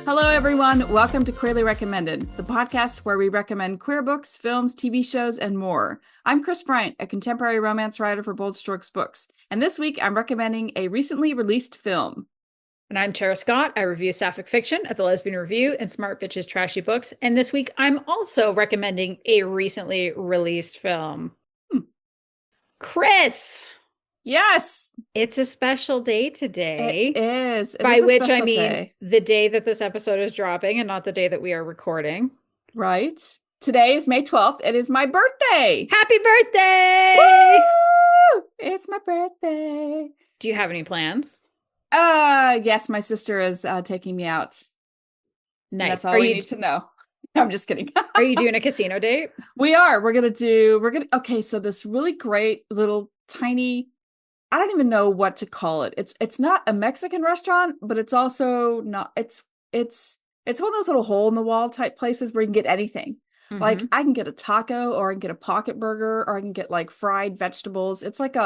Hello, everyone. Welcome to Queerly Recommended, the podcast where we recommend queer books, films, TV shows, and more. I'm Chris Bryant, a contemporary romance writer for Bold Strokes Books, and this week I'm recommending a recently released film. And I'm Tara Scott. I review sapphic fiction at the Lesbian Review and Smart Bitches Trashy Books. And this week I'm also recommending a recently released film. Chris! Yes! It's a special day today. It is. By which I mean the day that this episode is dropping and not the day that we are recording. Right. Today is May 12th. It is my birthday. Happy birthday! Woo! It's my birthday. Do you have any plans? Yes, my sister is taking me out. Nice. That's all we need to know. I'm just kidding. Are you doing a casino date? We are. Okay, so this really great little tiny, I don't even know what to call it. It's not a Mexican restaurant, but it's also not, it's one of those little hole in the wall type places where you can get anything. Mm-hmm. Like I can get a taco, or I can get a pocket burger, or I can get like fried vegetables. It's like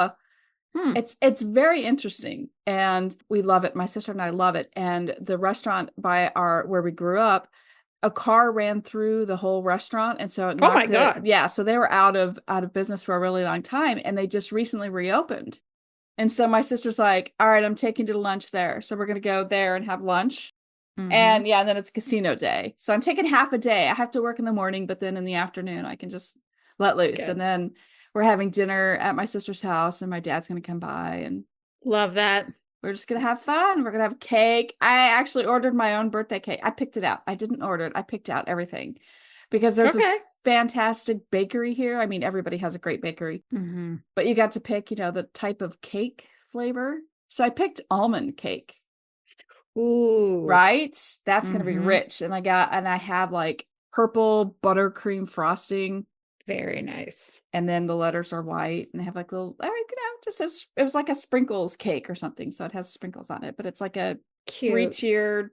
it's very interesting, and we love it. My sister and I love it. And the restaurant where we grew up, a car ran through the whole restaurant, and so it knocked Oh my God. Yeah, so they were out of business for a really long time, and they just recently reopened. And so my sister's like, all right, I'm taking you to lunch there. So we're going to go there and have lunch. Mm-hmm. And yeah, and then it's casino day. So I'm taking half a day. I have to work in the morning, but then in the afternoon, I can just let loose. Good. And then we're having dinner at my sister's house, and my dad's going to come by. And love that. we're just going to have fun. We're going to have cake. I actually ordered my own birthday cake. I picked it out. I didn't order it. I picked out everything because there's this fantastic bakery here. I mean, everybody has a great bakery, but you got to pick, the type of cake flavor. So I picked almond cake. Ooh. Right? That's going to be rich. And I have like purple buttercream frosting. Very nice. And then the letters are white, and they have like little, it was like a sprinkles cake or something. So it has sprinkles on it, but it's like a cute 3-tiered,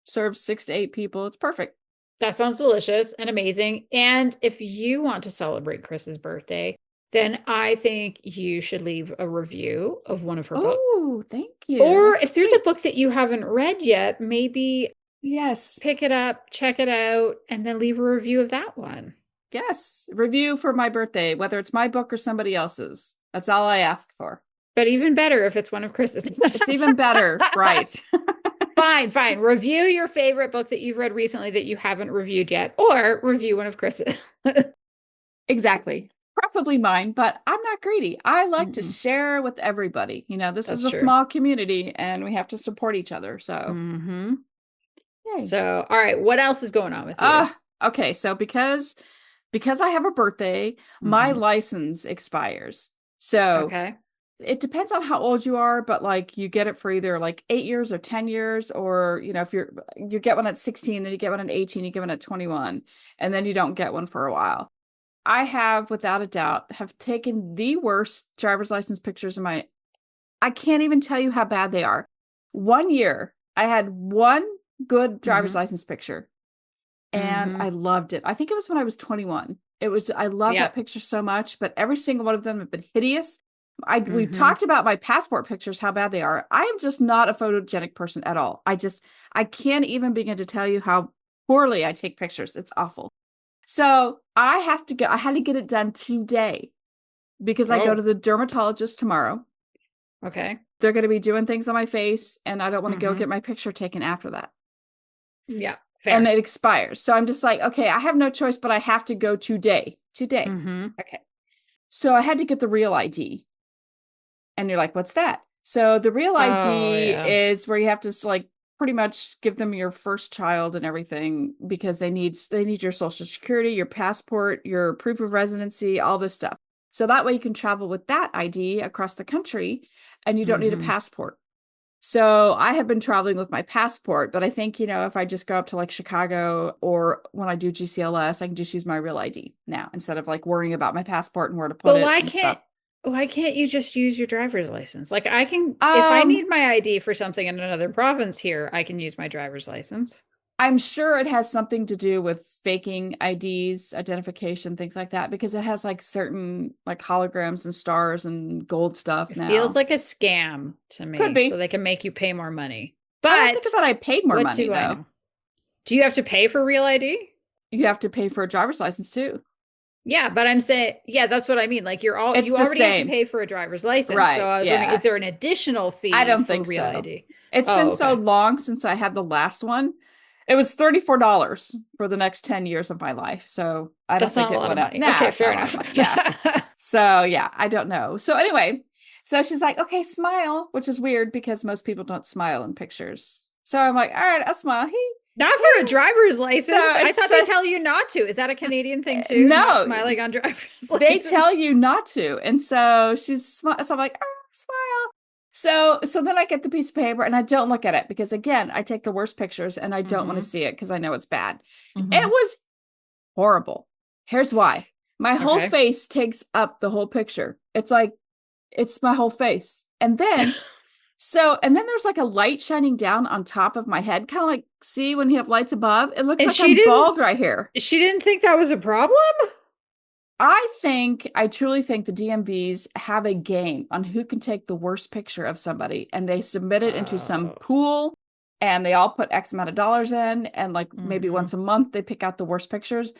serves 6 to 8 people. It's perfect. That sounds delicious and amazing. And if you want to celebrate Chris's birthday, then I think you should leave a review of one of her books. Oh, thank you. Or if there's a book that you haven't read yet, maybe pick it up, check it out, and then leave a review of that one. Yes, review for my birthday, whether it's my book or somebody else's. That's all I ask for. But even better if it's one of Chris's. It's even better, right? Fine. Review your favorite book that you've read recently that you haven't reviewed yet, or review one of Chris's. Exactly. Preferably mine, but I'm not greedy. I like to share with everybody. This is a small community, and we have to support each other. So, Yay. So, all right, what else is going on with you? Okay, so because I have a birthday, my license expires. So it depends on how old you are, but like you get it for either like 8 years or 10 years, or if you get one at 16, then you get one at 18, you get one at 21, and then you don't get one for a while. I have, without a doubt, have taken the worst driver's license pictures I can't even tell you how bad they are. 1 year, I had one good driver's license picture, and I loved it. I think it was when I was 21. I loved that picture so much, but every single one of them have been hideous. We've talked about my passport pictures, how bad they are. I am just not a photogenic person at all. I can't even begin to tell you how poorly I take pictures. It's awful. So I had to get it done today because I go to the dermatologist tomorrow. Okay. They're going to be doing things on my face, and I don't want to go get my picture taken after that. Yeah. Fair. And it expires. So I'm just like, okay, I have no choice, but I have to go today. Okay. So I had to get the real ID. And you're like, what's that? So the real ID is where you have to like pretty much give them your first child and everything, because they need your social security, your passport, your proof of residency, all this stuff. So that way you can travel with that ID across the country, and you don't need a passport. So I have been traveling with my passport, but I think, if I just go up to like Chicago, or when I do GCLS, I can just use my real ID now instead of like worrying about my passport and where to put it. Why can't you just use your driver's license? Like I can, if I need my ID for something in another province here, I can use my driver's license. I'm sure it has something to do with faking IDs, identification, things like that, because it has like certain like holograms and stars and gold stuff now. It feels like a scam to me. Could be. So they can make you pay more money. I don't think But that I paid more what money do I though. know? Do you have to pay for real ID? You have to pay for a driver's license too. Yeah, but I'm saying, yeah, that's what I mean. Like It's you the already have to same. pay for a driver's license. So Right. I was wondering, Yeah. is there an additional I fee don't for think real so. ID? It's been Oh, so okay. long since I had the last one. It was $34 for the next 10 years of my life. So I don't That's think not a it lot of went up. money. Nah, Okay, it's not fair a lot of enough. money. Yeah. So yeah, I don't know. So anyway, so she's like, okay, smile, which is weird because most people don't smile in pictures. So I'm like, all right, I'll smile. Not He, for a driver's so license. I it's thought they such tell you not to. Is that a Canadian thing too? Not no, smiling on driver's they tell license? you not to. And so so I'm like, oh, smile. So then I get the piece of paper and I don't look at it because again, I take the worst pictures and I don't want to Mm-hmm. see it because I know it's bad. It Mm-hmm. was horrible. Here's why. My whole Okay. face takes up the whole picture. It's like it's my whole face. And then there's like a light shining down on top of my head, kind of like see when you have lights above. It looks And like I'm bald right here. she didn't think that was a problem? I truly think the DMVs have a game on who can take the worst picture of somebody and they submit it into some Oh. pool and they all put X amount of dollars in and like maybe Mm-hmm. once a month they pick out the worst pictures.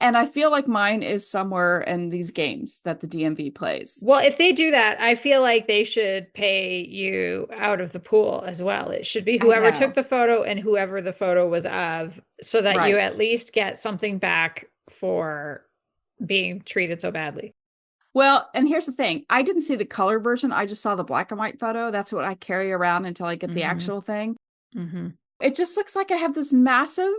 And I feel like mine is somewhere in these games that the DMV plays. Well, if they do that, I feel like they should pay you out of the pool as well. It should be I whoever took know. the photo and whoever the photo was of, so that you Right. at least get something back for being treated so badly. Well, and here's the thing. I didn't see the color version. I just saw the black and white photo. That's what I carry around until I get the Mm-hmm. actual thing. Mm-hmm. It just looks like I have this massive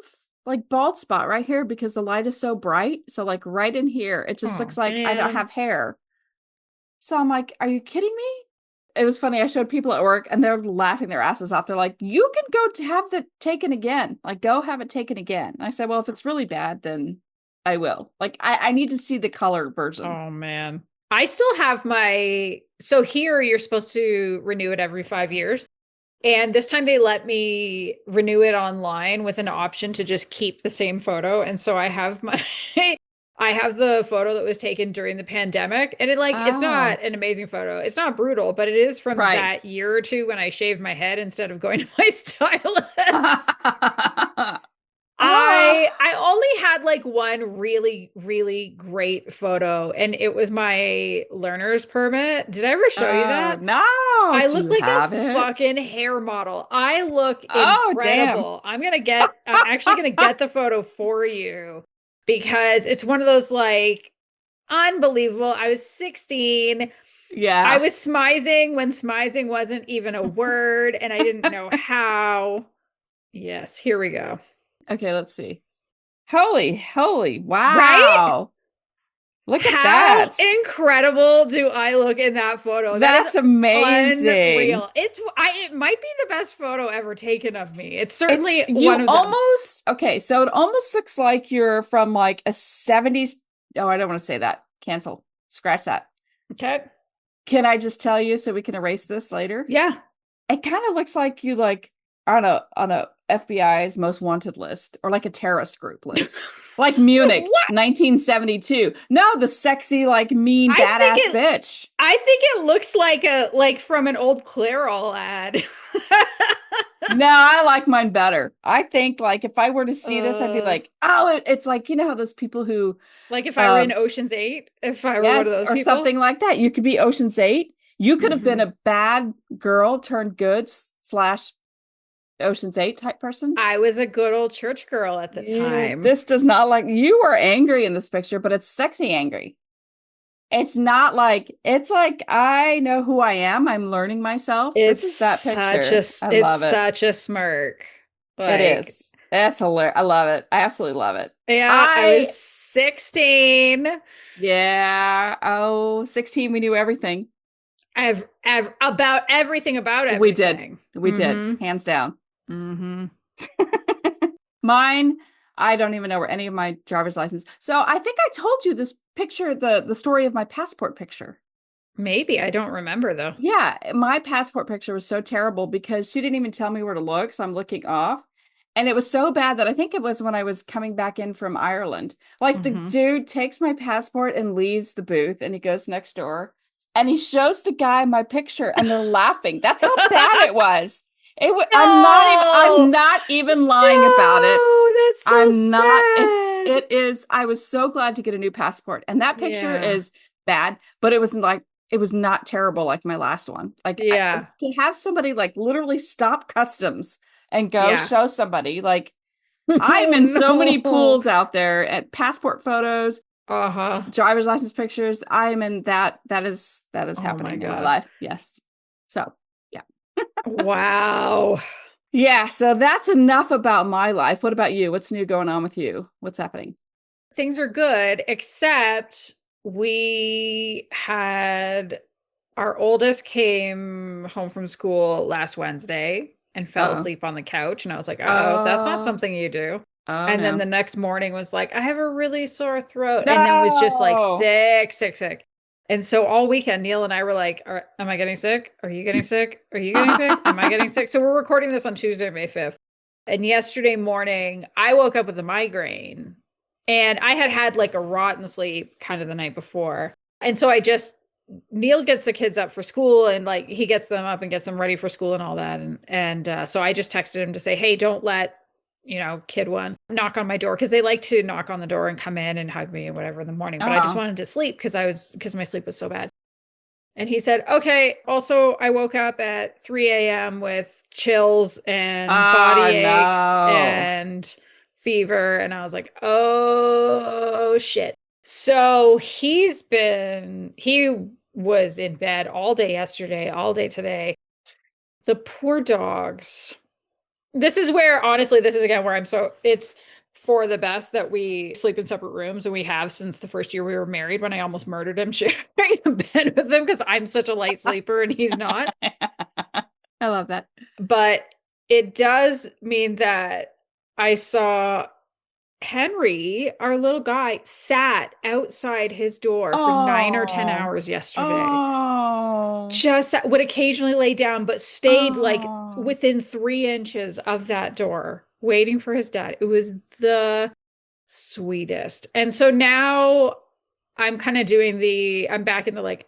like bald spot right here because the light is so bright. So like right in here, it just Oh, looks like I don't man. have hair. So I'm like, are you kidding me? It was funny. I showed people at work and they're laughing their asses off. They're like, you can go to have it taken again. Like, go have it taken again. And I said, well, if it's really bad, then I will. Like, I need to see the color version. Oh, man. I still have so here you're supposed to renew it every 5 years. And this time they let me renew it online with an option to just keep the same photo. And so I have I have the photo that was taken during the pandemic. And it's Oh, not an amazing photo. It's not brutal, but it is from right. that year or two when I shaved my head instead of going to my stylist. Ah, I only had like one really, really great photo, and it was my learner's permit. Did I ever show you oh, that? no. I Do look you like a have it? fucking hair model. I look Oh, damn. incredible. I'm actually gonna get the photo for you because it's one of those like unbelievable. I was 16. I Yeah. was smizing when smizing wasn't even a word, and I didn't know how. Yes, here we go. Okay, let's see. Holy, Right? wow. Look at How that. incredible do I look in that photo? That is That's amazing. unreal. It might be the best photo ever taken of me. It's It's certainly one you of them. almost okay, so it almost looks like you're from like a 70s. Oh, I don't want to say that. Cancel. Scratch that. Okay. Can I just tell you so we can erase this later? Yeah. It kind of looks like you like on a FBI's most wanted list or like a terrorist group list. Like Munich, What? 1972. No, the sexy, like mean, I think badass it bitch. I think it looks like from an old Clairol ad. No, I like mine better. I think like if I were to see this, I'd be uh, like, oh, it's like, you know how those people who like if I were in um Ocean's 8, if I were one of yes, those or people. something like that. You could be Ocean's 8. You could have been Hmm. a bad girl turned good slash Ocean's 8 type person. I was a good old church girl at the You time. this does not like you are angry in this picture, but it's sexy angry. It's not like it's like I know who I am. I'm learning myself. This is that picture. I It's love it. such a smirk. It Like, is. That's hilarious. I love it. I absolutely love it. yeah, I I was 16. yeah. Oh, 16, we knew everything. I've about everything about We did. everything. We did. Mm-hmm. Hands down. Mm-hmm. Mine, I don't even know where any of my driver's license. So I think I told you this picture, the story of my passport picture. Maybe I don't remember though. Yeah, my passport picture was so terrible because she didn't even tell me where to look, so I'm looking off. And it was so bad that I think it was when I was coming back in from Ireland. Like the Mm-hmm. dude takes my passport and leaves the booth and he goes next door and he shows the guy my picture and they're laughing. That's how bad it was. I'm No, not even lying about it. no, that's so I'm not, sad. it is, I was so glad to get a new passport. And that picture Yeah, is bad, but it wasn't like, it was not terrible like my last one. Like yeah, to have somebody like literally stop customs and go yeah. show somebody, like I'm Oh in so many no. pools out there at passport photos, Uh-huh. driver's license pictures. I am in that is Oh my happening in my God. life. Yes. So, yeah. Wow. Yeah, so that's enough about my life. What about you? What's new going on with you? What's happening? Things are good, except we had our oldest came home from school last Wednesday and fell Uh-oh. asleep on the couch. And I was like, oh, that's not Oh, something you do. oh And then no. the next morning was like, I have a really sore throat. And then was just like No. sick, sick, sick. And so all weekend, Neil and I were like, am I getting sick? Are you getting sick? Are you getting sick? Am I getting sick? So we're recording this on Tuesday, May 5th. And yesterday morning, I woke up with a migraine and I had had like a rotten sleep kind of the night before. And so Neil gets the kids up for school and like he gets them up and gets them ready for school and all that. And so I just texted him to say, hey, don't let, kid one knock on my door because they like to knock on the door and come in and hug me and whatever in the morning. But I just Oh. wanted to sleep because my sleep was so bad. And he said, okay. Also, I woke up at 3 a.m. with chills and Oh body aches no. and fever. And I was like, oh shit. So he was in bed all day yesterday, all day today. The poor dogs. This is where, honestly, this is again where it's for the best that we sleep in separate rooms, and we have since the first year we were married when I almost murdered him sharing a bed with him because I'm such a light sleeper and he's not. I love that. But it does mean that I saw Henry, our little guy, sat outside his door for 9 or 10 Oh. hours yesterday. Oh. Just would occasionally lay down, but stayed like Oh. within 3 inches of that door, waiting for his dad. It was the sweetest. And so now I'm kind of I'm back in the like,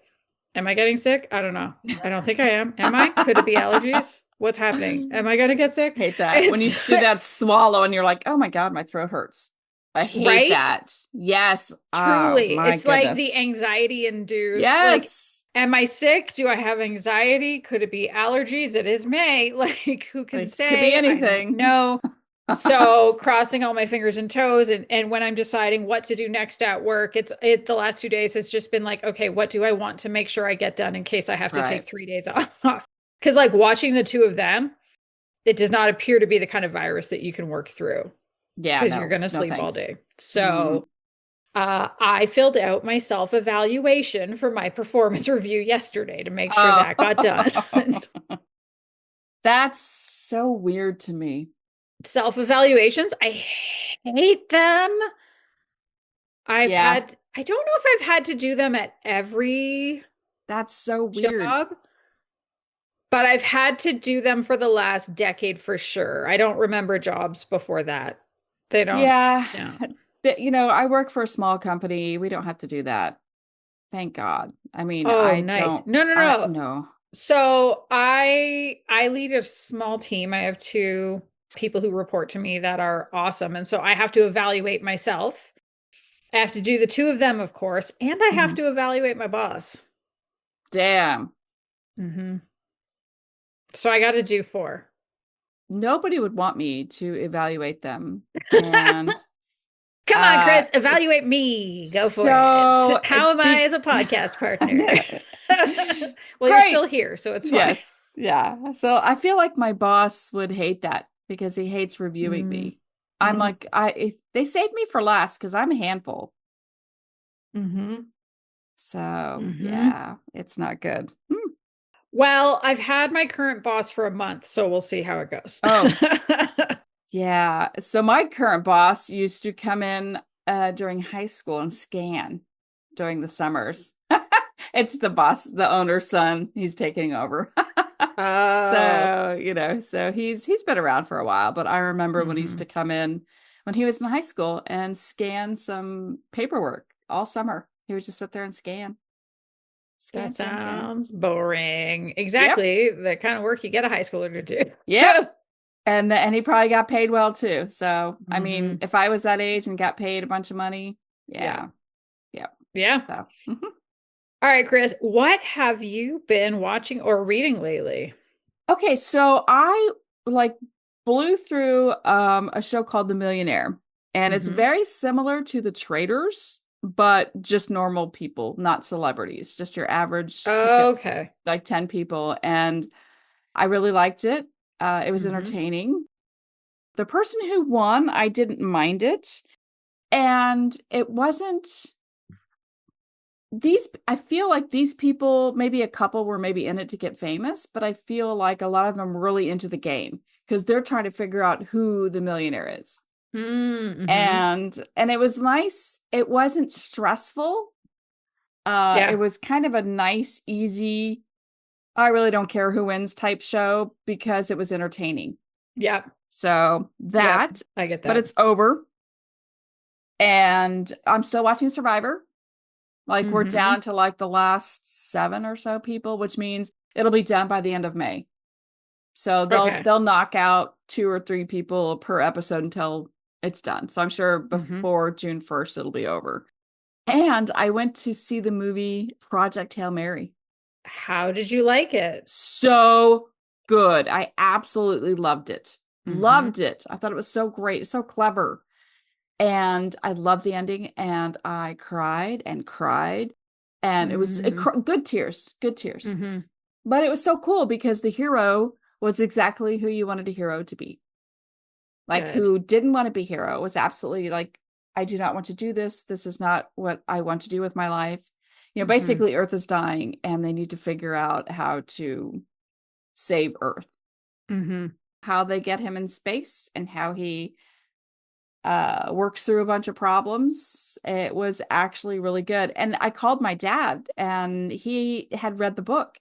am I getting sick? I don't know. I don't think I am. Am I? Could it be allergies? What's happening? Am I gonna get sick? Hate that. When you It's do that swallow and you're like, oh my God, my throat hurts. I hate right. that. Yes. Oh Truly, my it's like the goodness. anxiety induced. Like, Yes. am I sick? Do I have anxiety? Could it be allergies? It is May. Like, who can It could be say? I don't anything. know. So crossing all my fingers and toes, and when I'm deciding what to do next at work, the last 2 days has just been like, okay, what do I want to make sure I get done in case I have to take Right. 3 days off? Because like watching the two of them, it does not appear to be the kind of virus that you can work through Yeah, because you're no. going to No sleep all thanks. day. Mm. So I filled out my self evaluation for my performance review yesterday to make sure that got done. Oh. That's so weird to me. Self evaluations, I hate them. Yeah, I don't know if I've had to do them at every that's so weird. job, but I've had to do them for the last decade for sure. I don't remember jobs before that. They don't, Yeah. yeah. I work for a small company. We don't have to do that. Thank God. I mean, Oh, I nice. don't, No, no, I no. no. So I lead a small team. I have two people who report to me that are awesome. And so I have to evaluate myself. I have to do the two of them, of course, and I have Mhm. to evaluate my boss. Damn. Hmm. So I got to do four. Nobody would want me to evaluate them. And Come on, Chris, it evaluate me. Go for it. so How it am I be as a podcast partner? Well, you're great. still here, so it's fine. Yes. Yeah. So I feel like my boss would hate that because he hates reviewing Mm-hmm. me. I'm like, they saved me for last because I'm a handful. Mm-hmm. So Mm-hmm. yeah, it's not good. Hmm. Well, I've had my current boss for a month, so we'll see how it goes. Oh, yeah. So my current boss used to come in during high school and scan during the summers. It's the boss, the owner's son. He's taking over. Oh. So, so he's been around for a while, but I remember when he used Mm-hmm. to come in when he was in high school and scan some paperwork all summer. He would just sit there and scan. That Scan. sounds boring. Yep. Exactly the kind of work you get a high schooler to do. Yep. And he probably got paid well too. So, I mean, Hmm. if I was that age and got paid a bunch of money, Yeah. yeah. Yep. Yeah. So, All right, Chris, what have you been watching or reading lately? okay, so I like blew through a show called The Millionaire, and it's Hmm. very similar to The Traders, but just normal people, not celebrities, just your average pick up Okay. like 10 people. And I really liked it. It was Hmm. entertaining. The person who won, I didn't mind it. And it wasn't these, I feel like these people, maybe a couple were maybe in it to get famous, but I feel like a lot of them really into the game because they're trying to figure out who the millionaire is. Mm-hmm. And it was nice. It wasn't stressful. It Yeah. was kind of a nice, easy, I really don't care who wins type show because it was entertaining. Yeah. So Yep. that, I get but that. it's over. And I'm still watching Survivor. Like we're Hmm. down to like the last 7 or so people, which means it'll be done by the end of May. So Okay. they'll knock out 2 or 3 people per episode until it's done. So I'm sure Hmm. before June 1st it'll be over. And I went to see the movie Project Hail Mary. How did you like it? So good. I absolutely loved it. Hmm. Loved it. I thought it was so great, so clever. And I loved the ending and I cried and cried. And it was Hmm. good tears, good tears. Hmm. But it was so cool because the hero was exactly who you wanted a hero to be. Like Good. who didn't want to be hero, was absolutely like, I do not want to do this. This is not what I want to do with my life. Hmm. Basically Earth is dying and they need to figure out how to save Earth. Hmm. How they get him in space and how he works through a bunch of problems. It was actually really good. And I called my dad and he had read the book.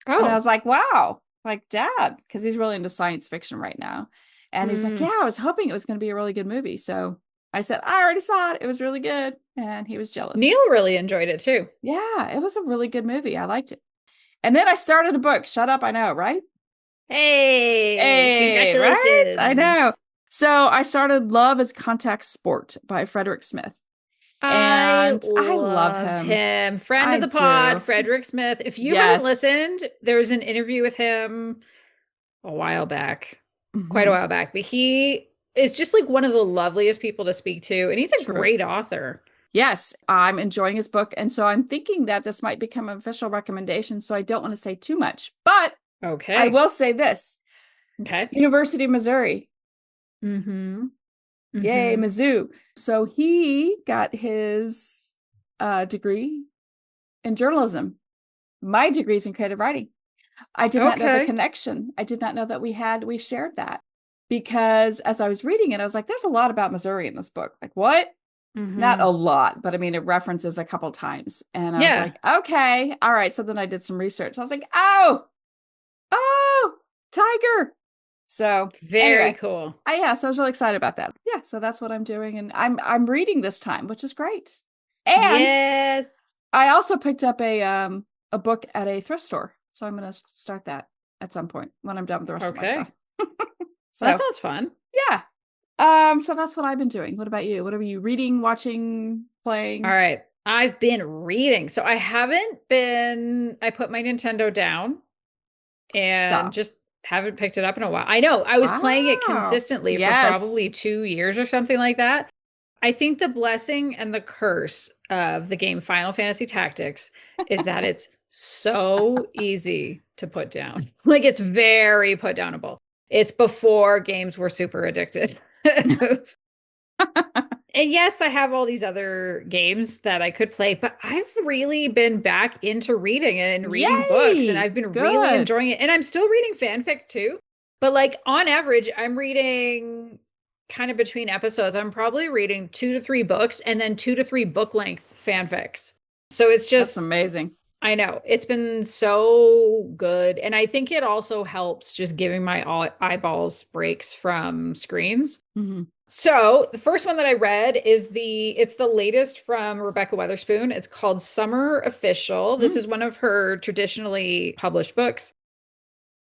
And I Oh. was like, wow, like dad, because he's really into science fiction right now. And he's like, Mm. yeah, I was hoping it was going to be a really good movie. So I said, I already saw it. It was really good. And he was jealous. Neil really enjoyed it too. Yeah, it was a really good movie. I liked it. And then I started a book. Shut up, I know, right? Hey, Hey, right? I know. congratulations. So I started Love is Contact Sport by Frederick Smith. I And I love love him. him. Friend of I the pod, do. Frederick Smith. If you haven't Yes. listened, there was an interview with him a while back, quite a Hmm. while back, but he is just like one of the loveliest people to speak to, and he's a True. great author. Yes, I'm enjoying his book. And so I'm thinking that this might become an official recommendation. So I don't want to say too much, but I Okay. will say this. Okay. University of Missouri. Mm-hmm. Yay, Mm-hmm. Mizzou. So he got his degree in journalism. My degree's in creative writing. I did not know the Okay. connection. I did not know that we shared that because as I was reading it, I was like, there's a lot about Missouri in this book. Like, what? Not a Mm-hmm. lot, but I mean, it references a couple times. And I was Yeah. like, okay, all right. So then I did some research. I was like, oh, tiger. So Very anyway, cool. yeah, so I was really excited about that. Yeah, so that's what I'm doing. And I'm reading this time, which is great. And Yes. I also picked up a book at a thrift store. So I'm gonna start that at some point when I'm done with the rest of my Okay. stuff. Well, that So sounds fun. yeah. So that's what I've been doing. What about you? What are you reading, watching, All playing? right. I've been reading. So I put my Nintendo down and Stop. just haven't picked it up in a while. I know. I was playing it Wow. consistently for probably Yes. 2 years or something like that. I think the blessing and the curse of the game Final Fantasy Tactics is that it's so easy to put down. Like it's very put downable. It's before games were super addictive. And yes, I have all these other games that I could play, but I've really been back into reading and reading books, and Yay. I've been really Good. enjoying it. And I'm still reading fanfic too. But like on average, I'm reading kind of between episodes, I'm probably reading 2 to 3 books and then 2 to 3 book length fanfics. So it's That's just amazing. I know. It's been so good. And I think it also helps just giving my eyeballs breaks from screens. Mm-hmm. So the first one that I read is it's the latest from Rebekah Weatherspoon. It's called Summer Official. This is one of her traditionally published books.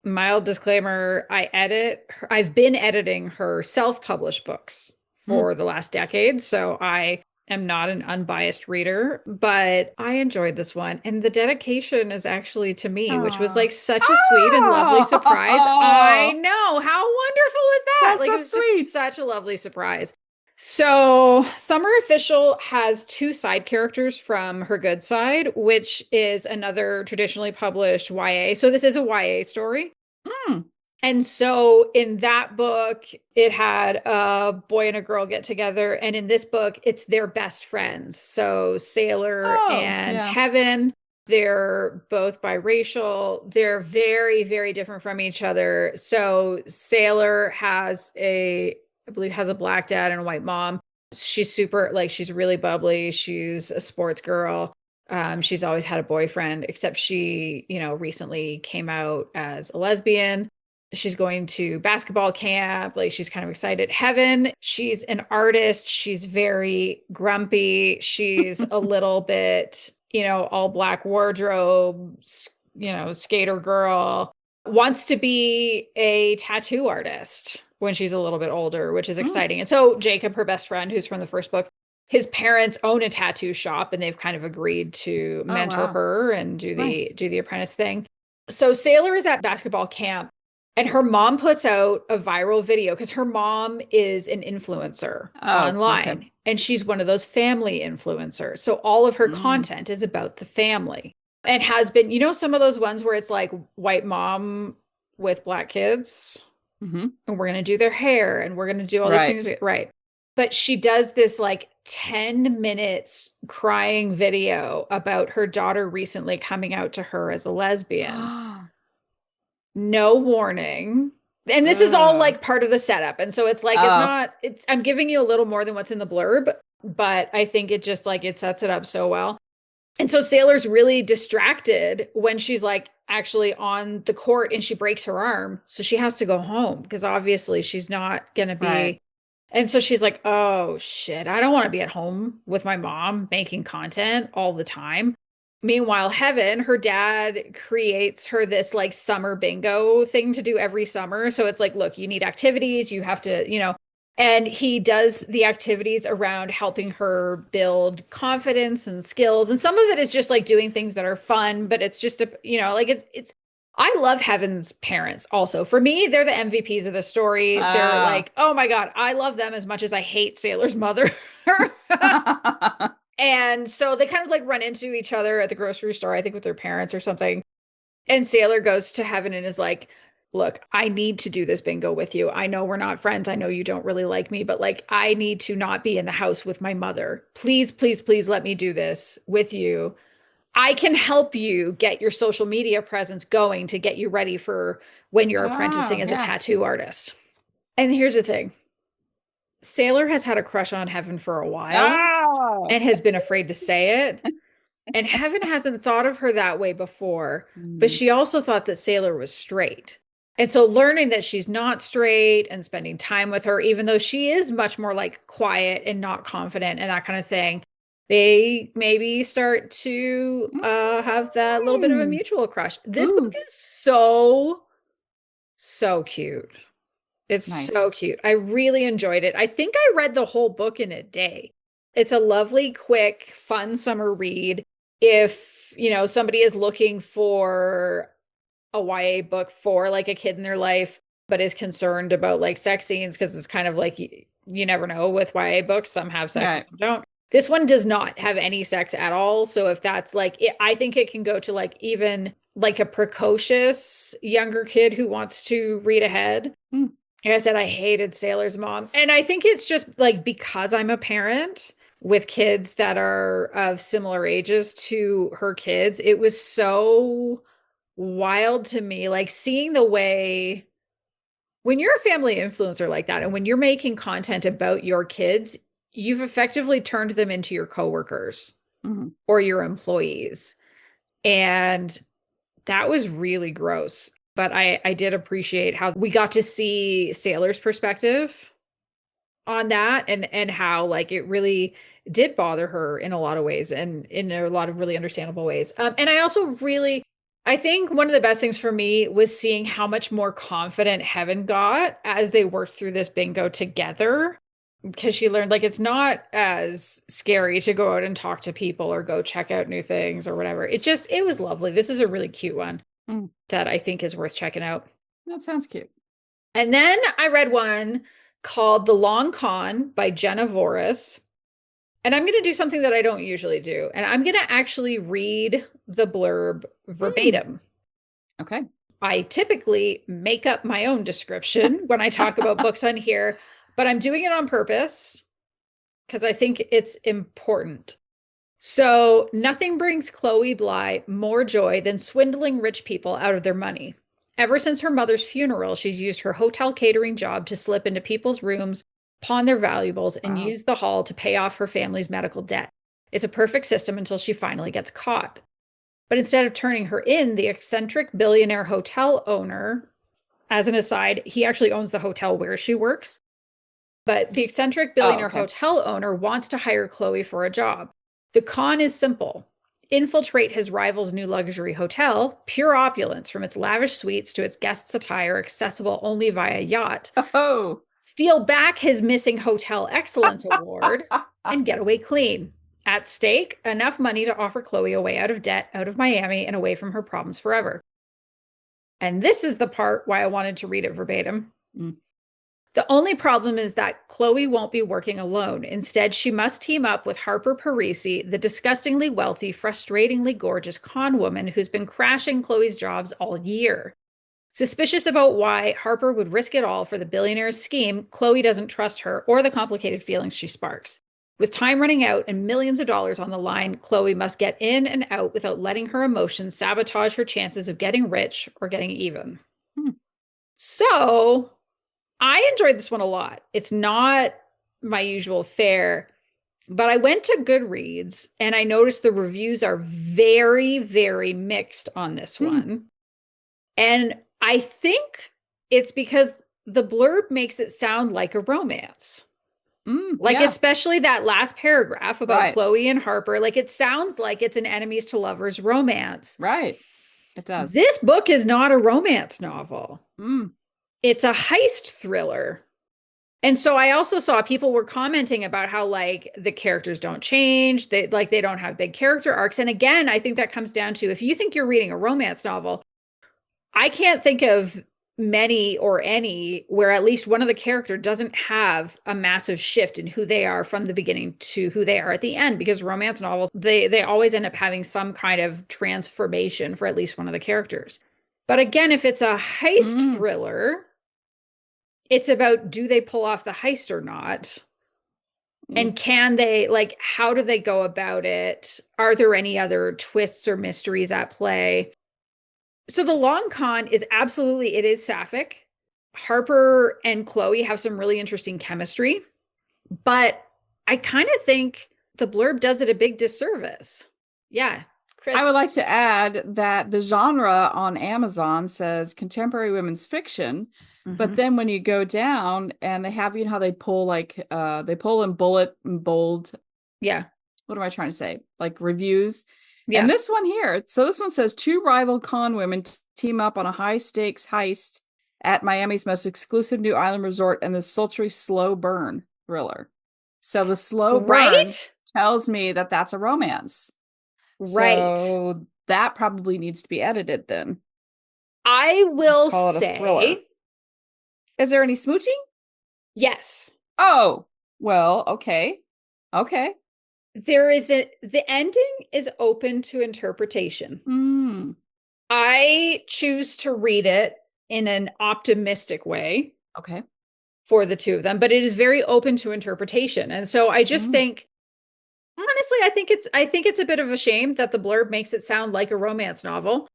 Mild disclaimer, I've been editing her self-published books for the last decade, so I am not an unbiased reader, but I enjoyed this one. And the dedication is actually to me, which was like such a sweet and lovely surprise. I know. How wonderful was that? That's Like so it was sweet. just such a lovely surprise. So, Summer Official has two side characters from her good side, which is another traditionally published YA. So, this is a YA story. And so in that book, it had a boy and a girl get together. And in this book, it's their best friends. So Sailor and Heaven, they're both biracial. They're very, very different from each other. So Sailor I believe, has a black dad and a white mom. She's she's really bubbly. She's a sports girl. She's always had a boyfriend, except she, recently came out as a lesbian. She's going to basketball camp. Like she's kind of excited. Heaven, she's an artist. She's very grumpy. She's a little bit, all black wardrobe, skater girl, wants to be a tattoo artist when she's a little bit older, which is exciting. And so Jacob, her best friend, who's from the first book, his parents own a tattoo shop and they've kind of agreed to mentor her and do the apprentice thing. So Sailor is at basketball camp. And her mom puts out a viral video because her mom is an influencer online. And she's one of those family influencers. So all of her content is about the family and has been, some of those ones where it's like white mom with black kids and we're going to do their hair and we're going to do all these things. Right. But she does this like 10 minutes crying video about her daughter recently coming out to her as a lesbian. No warning. And this is all like part of the setup. And so it's like, I'm giving you a little more than what's in the blurb, but I think it just like, it sets it up so well. And so Sailor's really distracted when she's like actually on the court and she breaks her arm. So she has to go home because obviously she's not going to be. Right. And so she's like, oh shit, I don't want to be at home with my mom making content all the time. Meanwhile, Heaven, her dad creates her this like summer bingo thing to do every summer. So it's like, look, you need activities, you have to, and he does the activities around helping her build confidence and skills. And some of it is just like doing things that are fun, but it's just I love Heaven's parents also. For me, they're the MVPs of the story. They're like, oh my God, I love them as much as I hate Sailor's mother. And so they kind of like run into each other at the grocery store, I think with their parents or something. And Sailor goes to Heaven and is like, look, I need to do this bingo with you. I know we're not friends. I know you don't really like me, but like, I need to not be in the house with my mother. Please, please, please let me do this with you. I can help you get your social media presence going to get you ready for when you're apprenticing as a tattoo artist. And here's the thing. Sailor has had a crush on Heaven for a while and has been afraid to say it. And Heaven hasn't thought of her that way before, but she also thought that Sailor was straight. And so learning that she's not straight and spending time with her, even though she is much more like quiet and not confident and that kind of thing, they maybe start to have that little bit of a mutual crush. This book is so cute. It's so cute. I really enjoyed it. I think I read the whole book in a day. It's a lovely, quick, fun summer read. If, somebody is looking for a YA book for like a kid in their life, but is concerned about like sex scenes, because it's kind of like, you never know with YA books. Some have sex and some don't. This one does not have any sex at all. So if that's like, I think it can go to like even like a precocious younger kid who wants to read ahead. Like I said, I hated Sailor's mom. And I think it's just like because I'm a parent with kids that are of similar ages to her kids, it was so wild to me. Like seeing the way when you're a family influencer like that and when you're making content about your kids, you've effectively turned them into your coworkers or your employees. And that was really gross. But I did appreciate how we got to see Sailor's perspective on that, and how like it really did bother her in a lot of ways, and in a lot of really understandable ways. And I also really, I think one of the best things for me was seeing how much more confident Heaven got as they worked through this bingo together, because she learned like it's not as scary to go out and talk to people or go check out new things or whatever. It was lovely. This is a really cute one that I think is worth checking out. That sounds cute. And then I read one called The Long Con by Jenna Voris. And I'm going to do something that I don't usually do. And I'm going to actually read the blurb verbatim. Okay. I typically make up my own description when I talk about books on here, but I'm doing it on purpose because I think it's important. So, nothing brings Chloe Bly more joy than swindling rich people out of their money. Ever since her mother's funeral, she's used her hotel catering job to slip into people's rooms, pawn their valuables, and use the hall to pay off her family's medical debt. It's a perfect system until she finally gets caught. But instead of turning her in, the eccentric billionaire hotel owner, as an aside, he actually owns the hotel where she works. But the eccentric billionaire hotel owner wants to hire Chloe for a job. The con is simple. Infiltrate his rival's new luxury hotel, pure opulence from its lavish suites to its guests' attire accessible only via yacht. Oh. Steal back his missing Hotel Excellence Award and get away clean. At stake, enough money to offer Chloe a way out of debt, out of Miami, and away from her problems forever. And this is the part why I wanted to read it verbatim. The only problem is that Chloe won't be working alone. Instead, she must team up with Harper Parisi, the disgustingly wealthy, frustratingly gorgeous con woman who's been crashing Chloe's jobs all year. Suspicious about why Harper would risk it all for the billionaire's scheme, Chloe doesn't trust her or the complicated feelings she sparks. With time running out and millions of dollars on the line, Chloe must get in and out without letting her emotions sabotage her chances of getting rich or getting even. So I enjoyed this one a lot. It's not my usual fare, but I went to Goodreads and I noticed the reviews are very, very mixed on this one. And I think it's because the blurb makes it sound like a romance. Especially that last paragraph about Chloe and Harper. Like, it sounds like it's an enemies to lovers romance. Right. It does. This book is not a romance novel. It's a heist thriller. And so I also saw people were commenting about how like the characters don't change. They don't have big character arcs. And again, I think that comes down to, if you think you're reading a romance novel, I can't think of many or any where at least one of the characters doesn't have a massive shift in who they are from the beginning to who they are at the end, because romance novels, they always end up having some kind of transformation for at least one of the characters. But again, if it's a heist thriller, it's about, do they pull off the heist or not? And can they, like, how do they go about it? Are there any other twists or mysteries at play? So The Long Con is absolutely, it is sapphic. Harper and Chloe have some really interesting chemistry, but I kind of think the blurb does it a big disservice. Yeah. Chris. I would like to add that the genre on Amazon says contemporary women's fiction, but then when you go down and they have, you know how they pull like, they pull in bullet and bold. Yeah. What am I trying to say? Like reviews. Yeah. And this one here, so this one says 2 rival con women team up on a high-stakes heist at Miami's most exclusive new island resort and the sultry slow burn thriller. So the slow burn tells me that that's a romance. Right. So that probably needs to be edited then. I will say. Is there any smooching? Yes. Oh, well, okay. Okay. The ending is open to interpretation. I choose to read it in an optimistic way. Okay. For the two of them, but it is very open to interpretation. And so I just think, honestly, I think it's a bit of a shame that the blurb makes it sound like a romance novel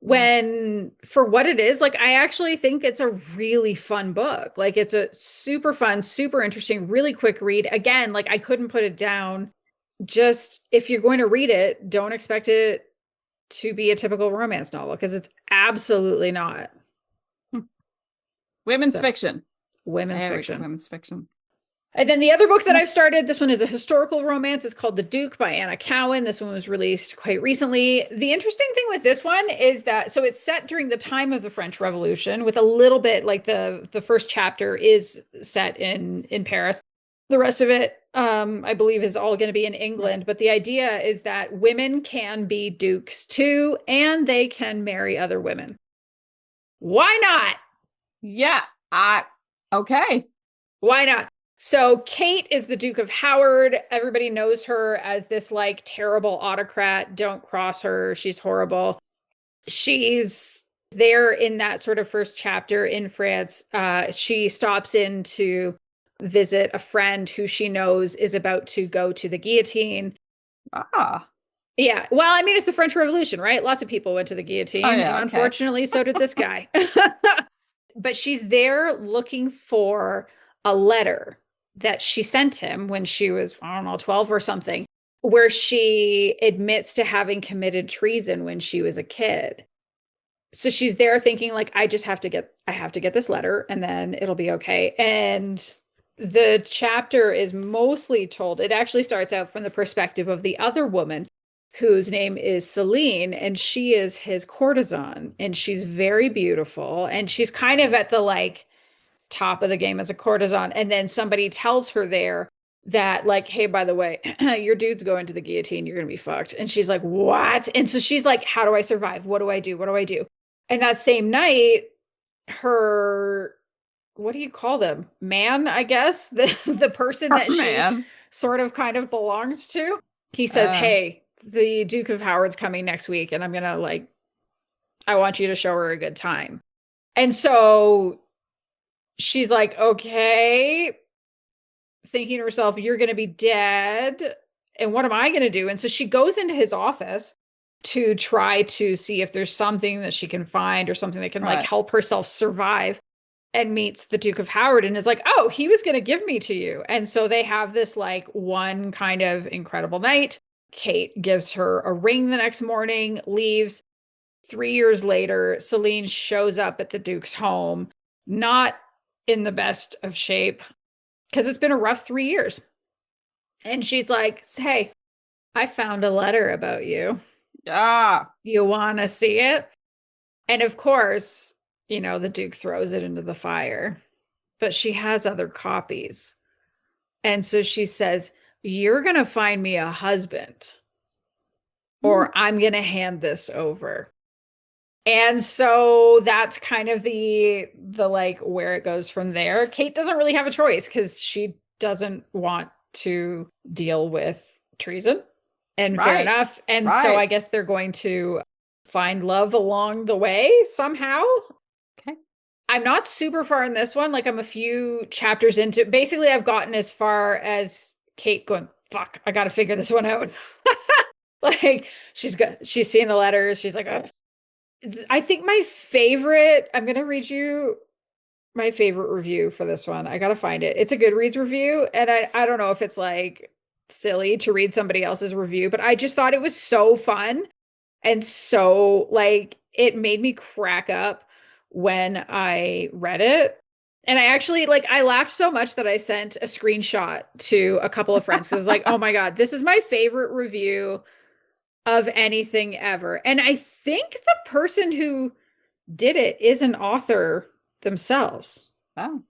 when, for what it is, like, I actually think it's a really fun book. Like, it's a super fun, super interesting, really quick read. Again, like, I couldn't put it down. Just, if you're going to read it, don't expect it to be a typical romance novel because it's absolutely not. Women's fiction. Women's fiction. Women's fiction. And then the other book that I've started, this one is a historical romance. It's called The Duke by Anna Cowan. This one was released quite recently. The interesting thing with this one is that, so it's set during the time of the French Revolution with a little bit, like the first chapter is set in Paris. The rest of it, I believe, is all going to be in England. But the idea is that women can be dukes too, and they can marry other women. Why not? Yeah. Okay. Why not? So Kate is the Duke of Howard. Everybody knows her as this like terrible autocrat. Don't cross her. She's horrible. She's there in that sort of first chapter in France. She stops in to visit a friend who she knows is about to go to the guillotine. Ah. Yeah. Well, I mean, it's the French Revolution, right? Lots of people went to the guillotine. And unfortunately, so did this guy. But she's there looking for a letter that she sent him when she was, I don't know, 12 or something, where she admits to having committed treason when she was a kid. So she's there thinking like, I have to get this letter and then it'll be okay. And the chapter is mostly told, it actually starts out from the perspective of the other woman whose name is Celine, and she is his courtesan, and she's very beautiful, and she's kind of at the like top of the game as a courtesan. And then somebody tells her there that like, hey, by the way, your dude's going to the guillotine, you're gonna be fucked. And she's like, what? And so she's like, how do I survive? What do I do? What do I do? And that same night, her, what do you call them? Man, I guess, the person that she sort of kind of belongs to. He says, hey, the Duke of Howard's coming next week, and I'm gonna like, I want you to show her a good time. And so she's like, okay, thinking to herself, you're gonna be dead, and what am I gonna do? And so she goes into his office to try to see if there's something that she can find or something that can like help herself survive, and meets the Duke of Howard and is like, oh, he was gonna give me to you. And so they have this like one kind of incredible night. Kate gives her a ring the next morning, leaves. 3 years later, Celine shows up at the Duke's home, not in the best of shape, because it's been a rough 3 years. And she's like, hey, I found a letter about you. You want to see it? And of course, you know, the Duke throws it into the fire, but she has other copies. And so she says, you're going to find me a husband, or I'm going to hand this over. And so that's kind of the like where it goes from there. Kate doesn't really have a choice because she doesn't want to deal with treason. And fair enough. And so I guess they're going to find love along the way somehow. Okay. I'm not super far in this one. Like I'm a few chapters into, basically I've gotten as far as Kate going, fuck, I got to figure this one out. Like she's seeing the letters. She's like, ugh. I think my favorite, I'm going to read you my favorite review for this one. I got to find it. It's a Goodreads review. And I don't know if it's like silly to read somebody else's review, but I just thought it was so fun. And so like, it made me crack up when I read it. And I actually like, I laughed so much that I sent a screenshot to a couple of friends. Cause like, oh my God, this is my favorite review of anything ever. And I think the person who did it is an author themselves. Oh.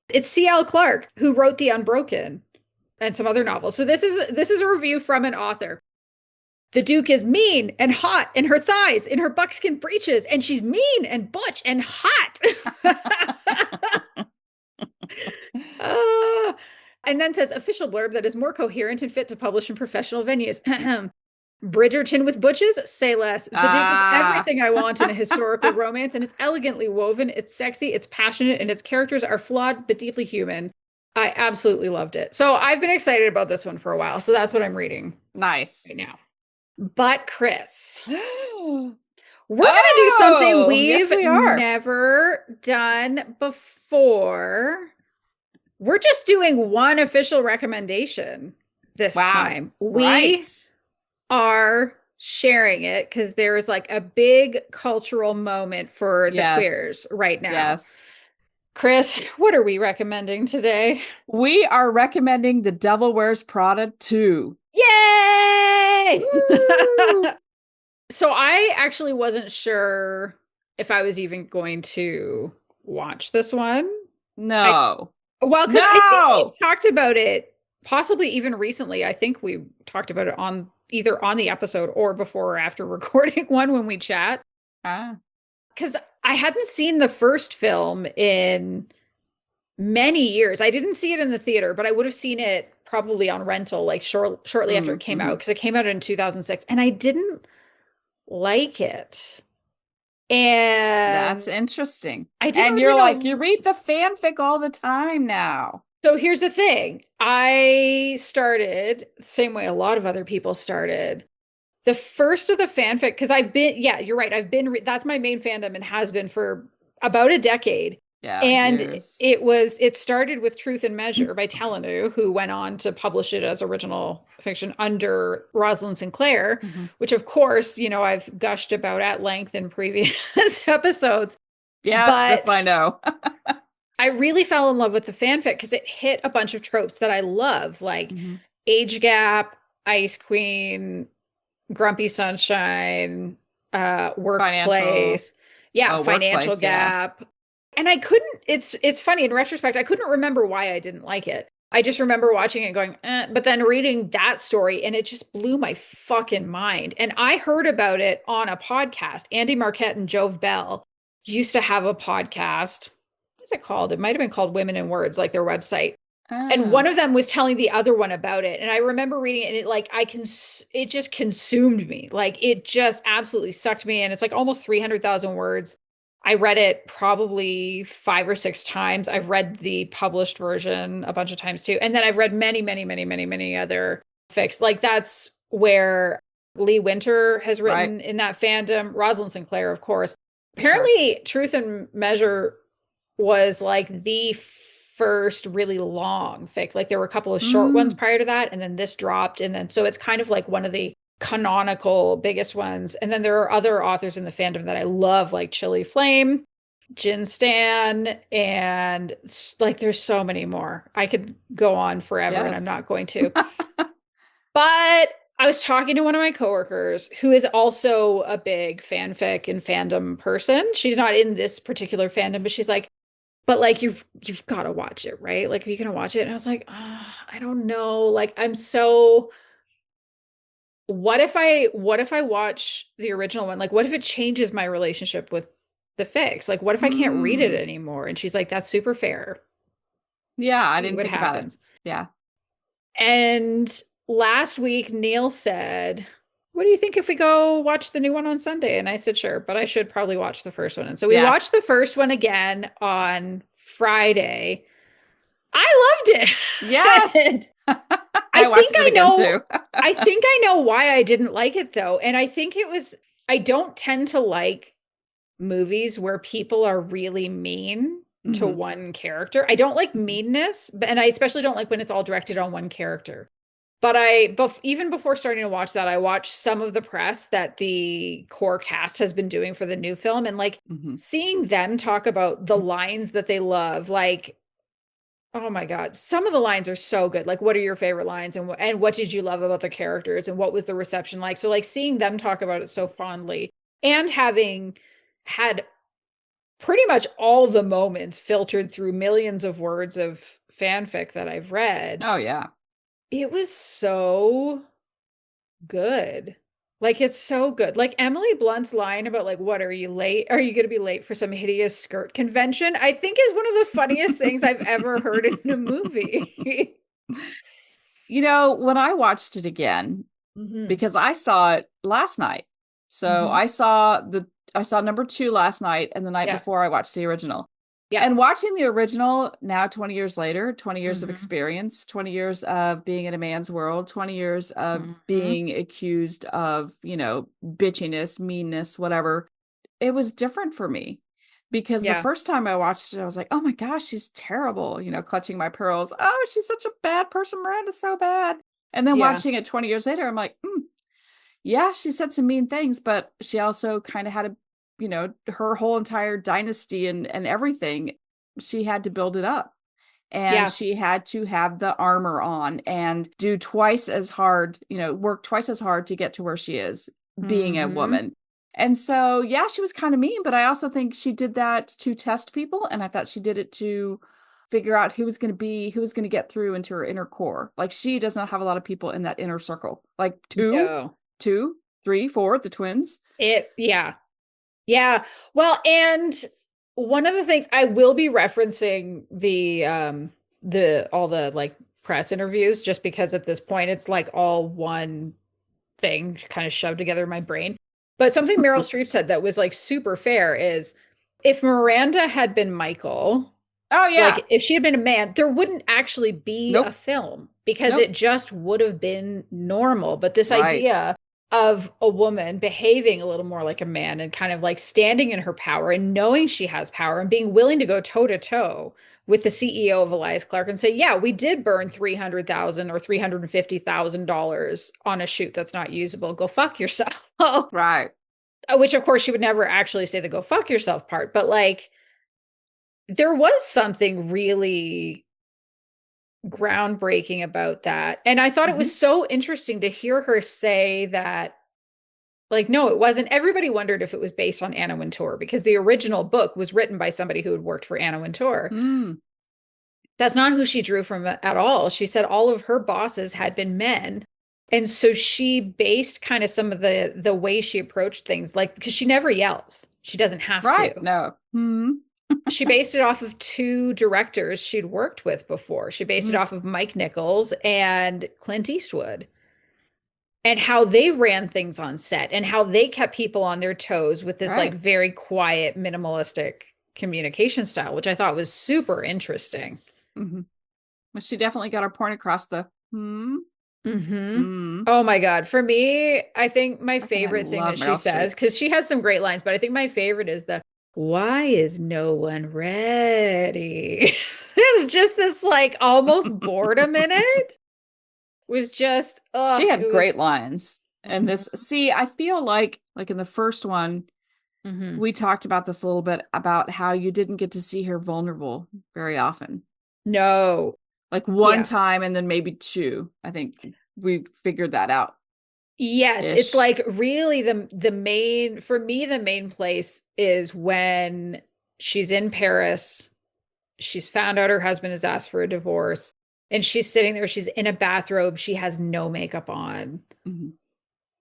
It's C.L. Clarke, who wrote The Unbroken and some other novels. So this is a review from an author. The Duke is mean and hot in her thighs, in her buckskin breeches, and she's mean and butch and hot. And then says, official blurb that is more coherent and fit to publish in professional venues. Bridgerton with butches, say less. The Duke is everything I want in a historical romance, and it's elegantly woven, it's sexy, it's passionate, and its characters are flawed but deeply human. I absolutely loved it. So I've been excited about this one for a while. So that's what I'm reading. Nice. Right now. But Chris, we're going to do something we've never done before. We're just doing one official recommendation this time. We are sharing it because there is like a big cultural moment for the Yes. queers right now. Yes. Chris, what are we recommending today? We are recommending The Devil Wears Prada 2. Yay! Woo! So I actually wasn't sure if I was even going to watch this one. I No. Well, because I think we've No. talked about it possibly even recently. I think we talked about it on either on the episode or before or after recording one when we chat. Ah. Because I hadn't seen the first film in many years. I didn't see it in the theater, but I would have seen it probably on rental like shortly after it came out Mm-hmm. because it came out in 2006 and I didn't like it. And That's interesting. I didn't And really you're like, you know. read the fanfic all the time now. So here's the thing. I started the same way a lot of other people started. The first of the fanfic, because yeah, you're right. That's my main fandom and has been for about a decade. Yeah, And years. it started with Truth and Measure by Telenu, who went on to publish it as original fiction under Rosalind Sinclair, Mm-hmm. which of course, I've gushed about at length in previous episodes. Yes, this I But know. I really fell in love with the fanfic because it hit a bunch of tropes that I love, like Mm-hmm. age gap, Ice Queen, Grumpy Sunshine, Financial. workplace, yeah, Oh, financial workplace. Yeah. gap. And I couldn't, it's funny in retrospect, I couldn't remember why I didn't like it. I just remember watching it going, but then reading that story and it just blew my fucking mind. And I heard about it on a podcast. Andy Marquette and Jove Bell used to have a podcast. What's it called? It might have been called Women in Words, like their website. And Oh. one of them was telling the other one about it. And I remember reading it and it just consumed me. Like it just absolutely sucked me in. It's like almost 300,000 words. I read it probably 5 or 6 times. I've read the published version a bunch of times too. And then I've read many, many, many, many, many other fics. Like that's where Lee Winter has Right. written in that fandom. Rosalind Sinclair, of course. For sure. Apparently, Truth and Measure was like the first really long fic. Like there were a couple of short ones Mm. prior to that, and then this dropped. And then so it's kind of like one of the canonical biggest ones. And then there are other authors in the fandom that I love, like Chili Flame, Jin Stan, and like there's so many more. I could go on forever and I'm Yes. not going to. But I was talking to one of my coworkers who is also a big fanfic and fandom person. She's not in this particular fandom, but she's like, but like you've got to watch it, right? Like, are you gonna watch it? And I was like, I don't know. Like, I'm so. What if I watch the original one? Like, what if it changes my relationship with the fics? Like, what if I can't read it Mm. anymore? And she's like, that's super fair. Yeah, I See didn't what think about it. happens. Yeah. And last week, Neil said, what do you think if we go watch the new one on Sunday? And I said, sure, but I should probably watch the first one. And so we watched Yes. the first one again on Friday. I loved it. Yes. And I I think watched it I again know too. I think I know why I didn't like it though. And I think it was I don't tend to like movies where people are really mean to Hmm. one character. I don't like meanness, and I especially don't like when it's all directed on one character. But even before starting to watch that, I watched some of the press that the core cast has been doing for the new film, and like Hmm. seeing them talk about the lines that they love, like, oh my God, some of the lines are so good. Like, what are your favorite lines, and what did you love about the characters, and what was the reception like? So, like, seeing them talk about it so fondly, and having had pretty much all the moments filtered through millions of words of fanfic that I've read, Oh yeah. it was so good. Like it's so good. Like Emily Blunt's line about like, what are you late? Are you going to be late for some hideous skirt convention? I think is one of the funniest things I've ever heard in a movie. When I watched it again, Hmm. because I saw it last night. So Hmm. I saw number two last night, and the night Yeah. before I watched the original. Yeah. And watching the original now, 20 years later, 20 years of Hmm. experience, 20 years of being in a man's world, 20 years of Hmm. being accused of, bitchiness, meanness, whatever. It was different for me because the Yeah. first time I watched it, I was like, oh my gosh, she's terrible, clutching my pearls. Oh, she's such a bad person. Miranda's so bad. And then Yeah. watching it 20 years later, I'm like, Yeah, she said some mean things, but she also kind of had a, her whole entire dynasty and everything. She had to build it up. And Yeah. she had to have the armor on and do twice as hard, work twice as hard to get to where she is, being a Mm-hmm. woman. And so, yeah, she was kind of mean, but I also think she did that to test people. And I thought she did it to figure out who was going to get through into her inner core. Like, she does not have a lot of people in that inner circle. Like No. two, three, four, the twins. Yeah. Yeah. Well, and one of the things I will be referencing the all the like press interviews just because at this point it's like all one thing kind of shoved together in my brain. But something Meryl Streep said that was like super fair is if Miranda had been Michael, Oh, yeah. like if she had been a man, there wouldn't actually be a Nope. film because Nope. it just would have been normal. But this Right. idea of a woman behaving a little more like a man and kind of like standing in her power and knowing she has power and being willing to go toe to toe with the CEO of Elias Clark and say, yeah, we did burn 300,000 or $350,000 on a shoot that's not usable. Go fuck yourself. Right. Which of course she would never actually say the go fuck yourself part, but like there was something really groundbreaking about that. And I thought it Mm-hmm. was so interesting to hear her say that, like, no, it wasn't. Everybody wondered if it was based on Anna Wintour because the original book was written by somebody who had worked for Anna Wintour. Mm. That's not who she drew from at all. She said all of her bosses had been men. And so she based kind of some of the way she approached things, like because she never yells. She doesn't have Right. to. No. Mm-hmm. She based it off of two directors she'd worked with before. She based it Mm-hmm. off of Mike Nichols and Clint Eastwood and how they ran things on set and how they kept people on their toes with this like Right. very quiet, minimalistic communication style, which I thought was super interesting. Mm-hmm. But she definitely got her point across the Mm-hmm. hmm. Oh my God. For me, I think my Fucking, I favorite thing love that she Meryl Streep. says, because she has some great lines, but I think my favorite is the why is no one ready? It's just this like almost boredom in it. Was just, She it had was. great lines. And Mm-hmm, this, see, I feel like in the first one, mm-hmm. we talked about this a little bit about how you didn't get to see her vulnerable very often. No. Like one Yeah. time and then maybe two. I think we figured that out Yes, it's ish. like really the main for me the main place is when she's in Paris. She's found out her husband has asked for a divorce and she's sitting there, she's in a bathrobe, she has no makeup on Mhm.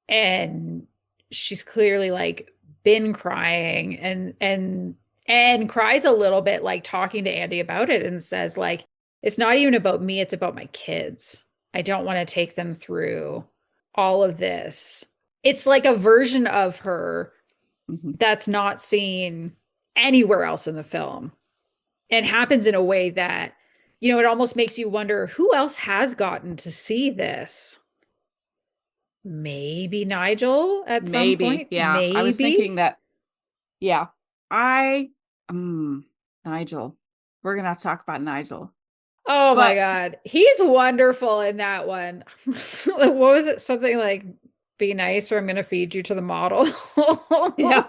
and she's clearly like been crying and cries a little bit like talking to Andy about it and says like it's not even about me, it's about my kids. I don't want to take them through all of this. It's like a version of her Mhm. that's not seen anywhere else in the film and happens in a way that it almost makes you wonder who else has gotten to see this. Maybe Nigel at some Maybe. point. Yeah. I was thinking Maybe. that, yeah. I, Nigel. We're going to have to talk about Nigel. Oh my But God. He's wonderful in that one. What was it? Something like, be nice or I'm going to feed you to the model. yeah.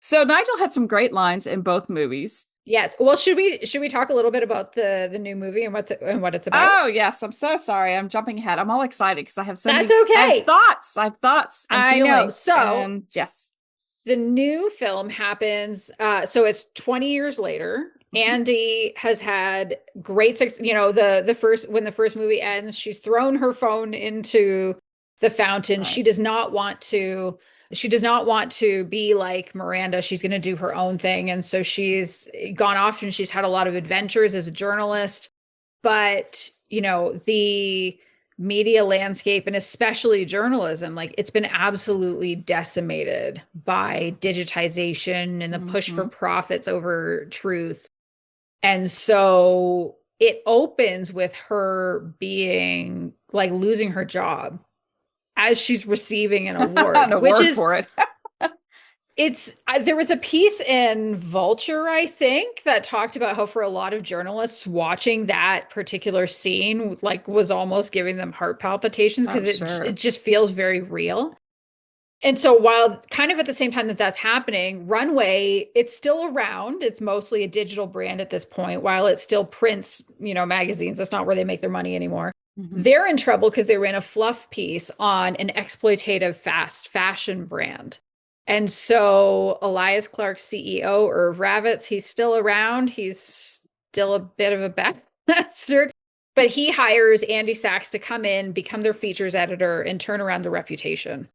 So Nigel had some great lines in both movies. Yes. Well, should we talk a little bit about the new movie and what it's about? Oh, yes. I'm so sorry. I'm jumping ahead. I'm all excited because I have so That's many, I have okay. thoughts. I have thoughts and I know. feelings. So And yes. the new film happens, so it's 20 years later. Mhm. Andy has had great success. The first when the first movie ends, she's thrown her phone into the fountain. Right. She does not want to be like Miranda. She's going to do her own thing. And so she's gone off and she's had a lot of adventures as a journalist. But, the media landscape and especially journalism, like it's been absolutely decimated by digitization and the push for Mm-hmm. profits over truth. And so it opens with her being like losing her job as she's receiving an An award, which award is for it. There was a piece in Vulture, I think, that talked about how for a lot of journalists watching that particular scene like was almost giving them heart palpitations because I'm it sure. just feels very real. And so while kind of at the same time that that's happening, Runway, it's still around. It's mostly a digital brand at this point, while it still prints, magazines. That's not where they make their money anymore. Mhm. They're in trouble because they ran a fluff piece on an exploitative fast fashion brand. And so Elias Clark's CEO, Irv Ravitz, he's still around. He's still a bit of a bastard, but he hires Andy Sachs to come in, become their features editor, and turn around the reputation.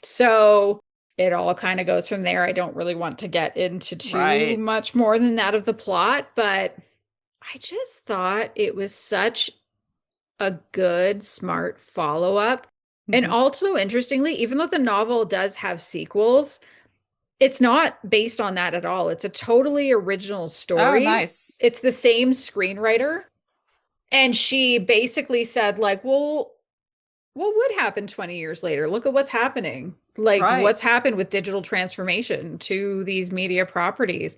So it all kind of goes from there. I don't really want to get into too Right. much more than that of the plot, but I just thought it was such a good, smart follow up. And Mhm. also, interestingly, even though the novel does have sequels, it's not based on that at all. It's a totally original Oh, story. nice. It's the same screenwriter. And she basically said, like, well, what would happen 20 years later? Look at what's happening. Like, Right. what's happened with digital transformation to these media properties.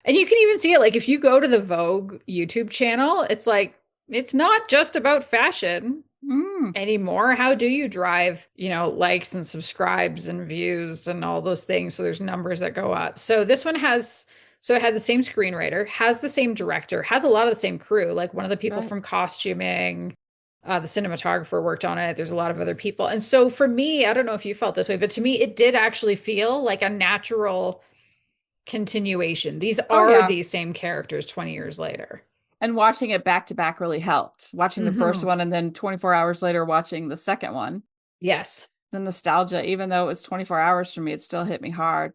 And you can even see it. Like, if you go to the Vogue YouTube channel, it's like, it's not just about fashion Mm. anymore. How do you drive, likes and subscribes and views and all those things? So there's numbers that go up. So this one has, so it had the same screenwriter, has the same director, has a lot of the same crew. Like one of the people Right. from costuming, the cinematographer worked on it. There's a lot of other people. And so for me, I don't know if you felt this way, but to me, it did actually feel like a natural continuation. These Oh, are yeah. these same characters 20 years later. And watching it back to back really helped. Watching the first Mm-hmm. one and then 24 hours later watching the second one. Yes. The nostalgia, even though it was 24 hours for me, it still hit me hard.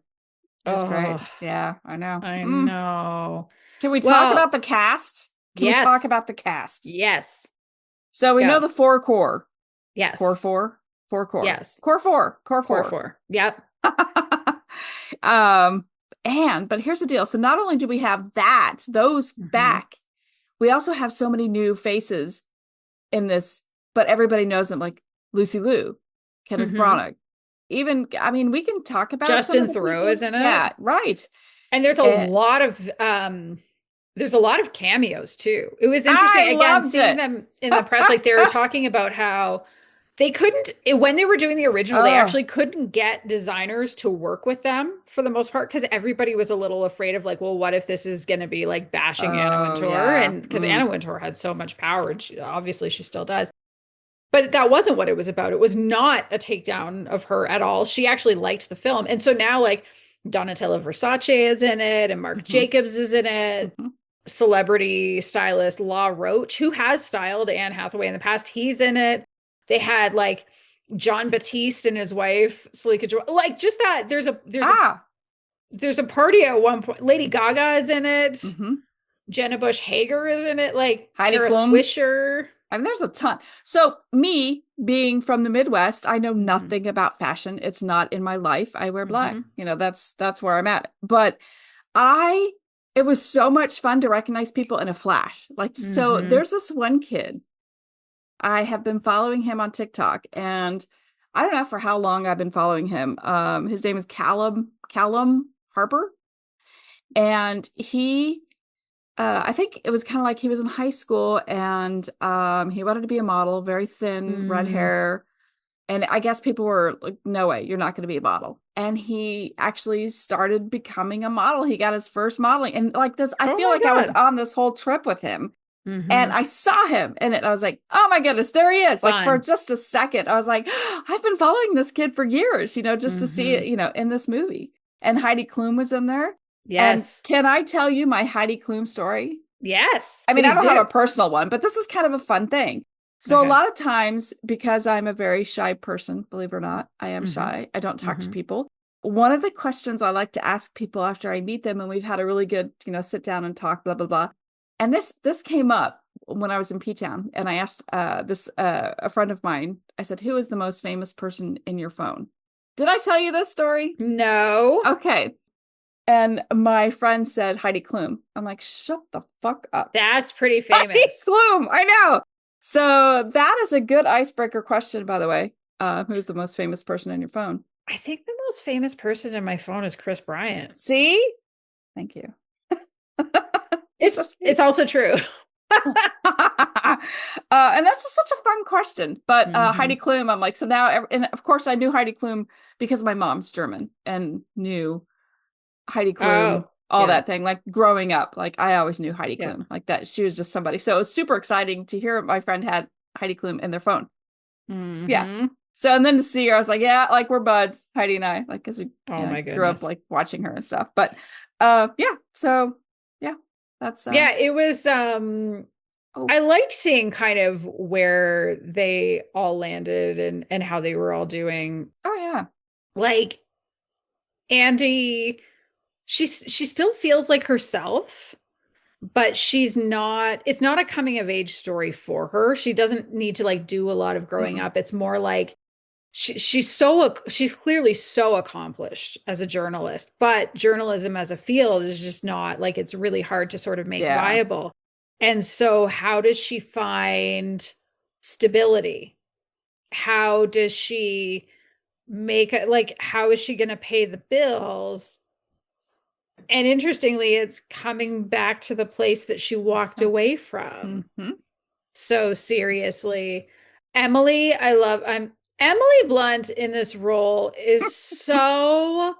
It was great. Oh, Yeah, I know. I know. Can we talk about Well, the cast? Can we yes, talk about the cast? yes, So we know go. the four core. Core Yes, four? Four core. yes. Core four. Core Core four. four. Yep. um, but here's the deal. So not only do we have those Hmm. back, we also have so many new faces in this, but everybody knows them, like Lucy Liu, Kenneth Hmm. Branagh. Even, I mean, we can talk about some Justin of the Theroux is people. in Yeah, it. right. And Eh, there's a lot of cameos too. It was I interesting again loved seeing it. them in the press, like they were talking about how they couldn't, when they were doing the original, they Oh, actually couldn't get designers to work with them for the most part because everybody was a little afraid of like, well, what if this is going to be like bashing Anna oh, Wintour? yeah. And because Anna Wintour had so much power, and obviously she still does. But that wasn't what it was about. It was not a takedown of her at all. She actually liked the film. And so now, like, Donatella Versace is in it, and Marc Hmm. Jacobs is in it. Hmm. Celebrity stylist Law Roach, who has styled Anne Hathaway in the past, he's in it. They had like John Batiste and his wife Salika Joy. Like just that. Ah. There's a party at one point. Lady Gaga is in it. Hmm. Jenna Bush Hager is in it. Like Heidi Kara Klum. Swisher. I mean, there's a ton. So me being from the Midwest, I know Mm-hmm. nothing about fashion. It's not in my life. I wear black. Mm-hmm. That's where I'm at. But I it was so much fun to recognize people in a flash. Like, so Mm-hmm. there's this one kid. I have been following him on TikTok, and I don't know for how long I've been following him. His name is Callum Harper, and I think it was kind of like he was in high school, and he wanted to be a model, very thin, red Mm. hair. And I guess people were like, no way, you're not going to be a model. And he actually started becoming a model. He got his first modeling. And like this, I Oh feel my like I was God. on this whole trip with him. And Mm-hmm. I saw him in it. I was like, oh my goodness, there he is. Like for Fun. just a second, I was like, I've been following this kid for years, just to see Mm-hmm. it, in this movie. And Heidi Klum was in there. And Yes. can I tell you my Heidi Klum story? Yes. I mean, I Please don't have a do. personal one, but this is kind of a fun thing. So a Okay. lot of times, because I'm a very shy person, believe it or not, I am Mm-hmm. shy. I don't talk to Mm-hmm. people. One of the questions I like to ask people after I meet them, and we've had a really good, sit down and talk, blah, blah, blah. And this came up when I was in P-Town, and I asked this a friend of mine, I said, who is the most famous person in your phone? Did I tell you this story? No. Okay. And my friend said Heidi Klum. I'm like, shut the fuck up. That's pretty Heidi famous. Klum. I know. So that is a good icebreaker question, by the way. Who's the most famous person on your phone? I think the most famous person in my phone is Chris Bryant. See? Thank you. It's also true. And that's just such a fun question. But Heidi Klum, I'm like, so now, and of course, I knew Heidi Klum because my mom's German and knew Heidi Klum, all that thing. Like growing up, like I always knew Heidi Klum, like that. She was just somebody. So it was super exciting to hear my friend had Heidi Klum in their phone. Yeah. So, and then to see her, I was like, yeah, like we're buds, Heidi and I, like, because we my grew up like watching her and stuff. But yeah, so yeah, that's yeah, it was I liked seeing kind of where they all landed and how they were all doing. Oh yeah. Like Andy, she still feels like herself, but she's not, it's not a coming of age story for her. She doesn't need to like do a lot of growing up. It's more like she's clearly so accomplished as a journalist, but journalism as a field is just not like, it's really hard to sort of make viable. And so how does she find stability? How does she make it, like, how is she going to pay the bills? And interestingly, it's coming back to the place that she walked away from. So seriously, Emily, Emily Blunt in this role is so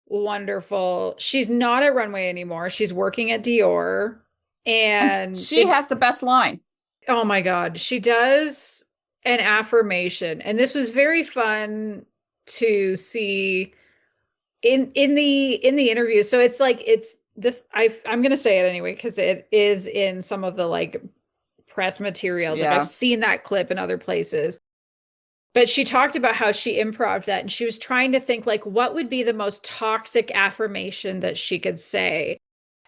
wonderful. She's not at Runway anymore. She's working at Dior. And she has the best line. Oh my God. She does an affirmation. And this was very fun to see in the interview. So it's like, it's this, I'm going to say it anyway, because it is in some of the like press materials. Like I've seen that clip in other places. But she talked about how she improv'd that, and she was trying to think like, what would be the most toxic affirmation that she could say?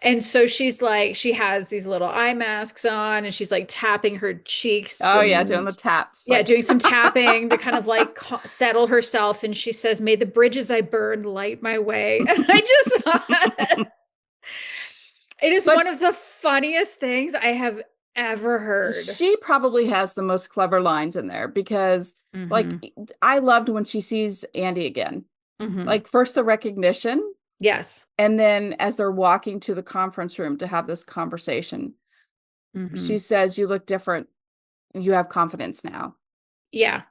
And so she's like, she has these little eye masks on and she's like tapping her cheeks. Oh yeah, doing the taps. Yeah, doing some tapping to kind of like settle herself. And she says, may the bridges I burn light my way. And I just thought it is one of the funniest things I have ever heard. She probably has the most clever lines in there because like I loved when she sees Andy again. Like first the recognition. Yes. And then as they're walking to the conference room to have this conversation, she says, you look different. You have confidence now. Yeah.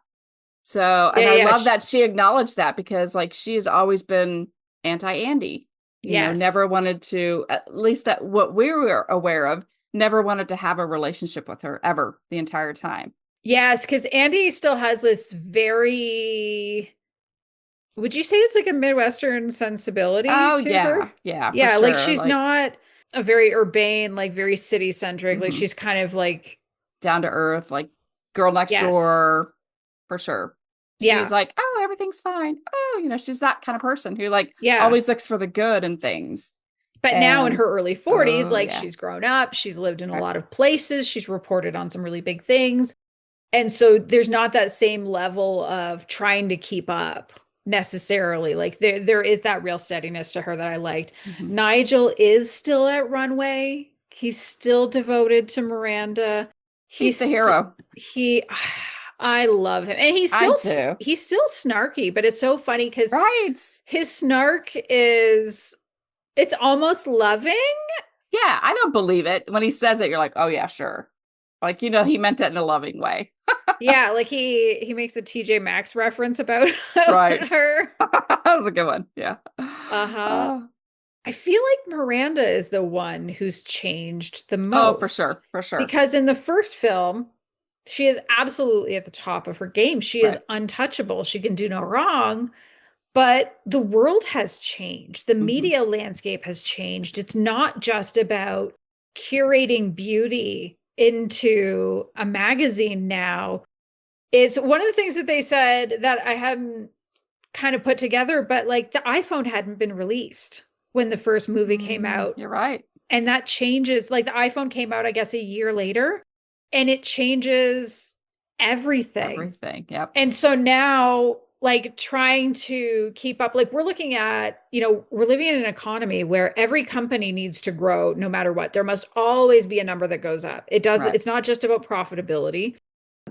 So, and I love that she acknowledged that because like she has always been anti-Andy. You know, never wanted to, at least that what we were aware of, never wanted to have a relationship with her ever the entire time. Yes, because Andy still has this very, would you say it's like a Midwestern sensibility to her? Yeah. Yeah, sure. like she's not a very urbane, like very city centric. Like she's kind of like down to earth, like girl next door, for sure. She's like, oh, everything's fine. Oh, you know, she's that kind of person who like always looks for the good in things. But now in her early 40s, like she's grown up, she's lived in a lot of places, she's reported on some really big things. And so there's not that same level of trying to keep up necessarily. Like there is that real steadiness to her that I liked. Nigel is still at Runway. He's still devoted to Miranda. He's the hero. I love him. And he's still snarky, but it's so funny because his snark is, it's almost loving. Yeah, I don't believe it. When he says it, you're like, oh yeah, sure. Like, you know, he meant it in a loving way. Yeah, like he makes a TJ Maxx reference about her. That was a good one. Yeah. I feel like Miranda is the one who's changed the most. Oh, for sure. For sure. Because in the first film, she is absolutely at the top of her game. She is untouchable. She can do no wrong. But the world has changed. The media landscape has changed. It's not just about curating beauty into a magazine now. It's one of the things that they said that I hadn't kind of put together, but like the iPhone hadn't been released when the first movie came out. You're right. And that changes, like the iPhone came out, I guess, a year later, and it changes everything. Everything, yep. And so now, like trying to keep up, like we're looking at, you know, we're living in an economy where every company needs to grow no matter what. There must always be a number that goes up. It does. It's not just about profitability.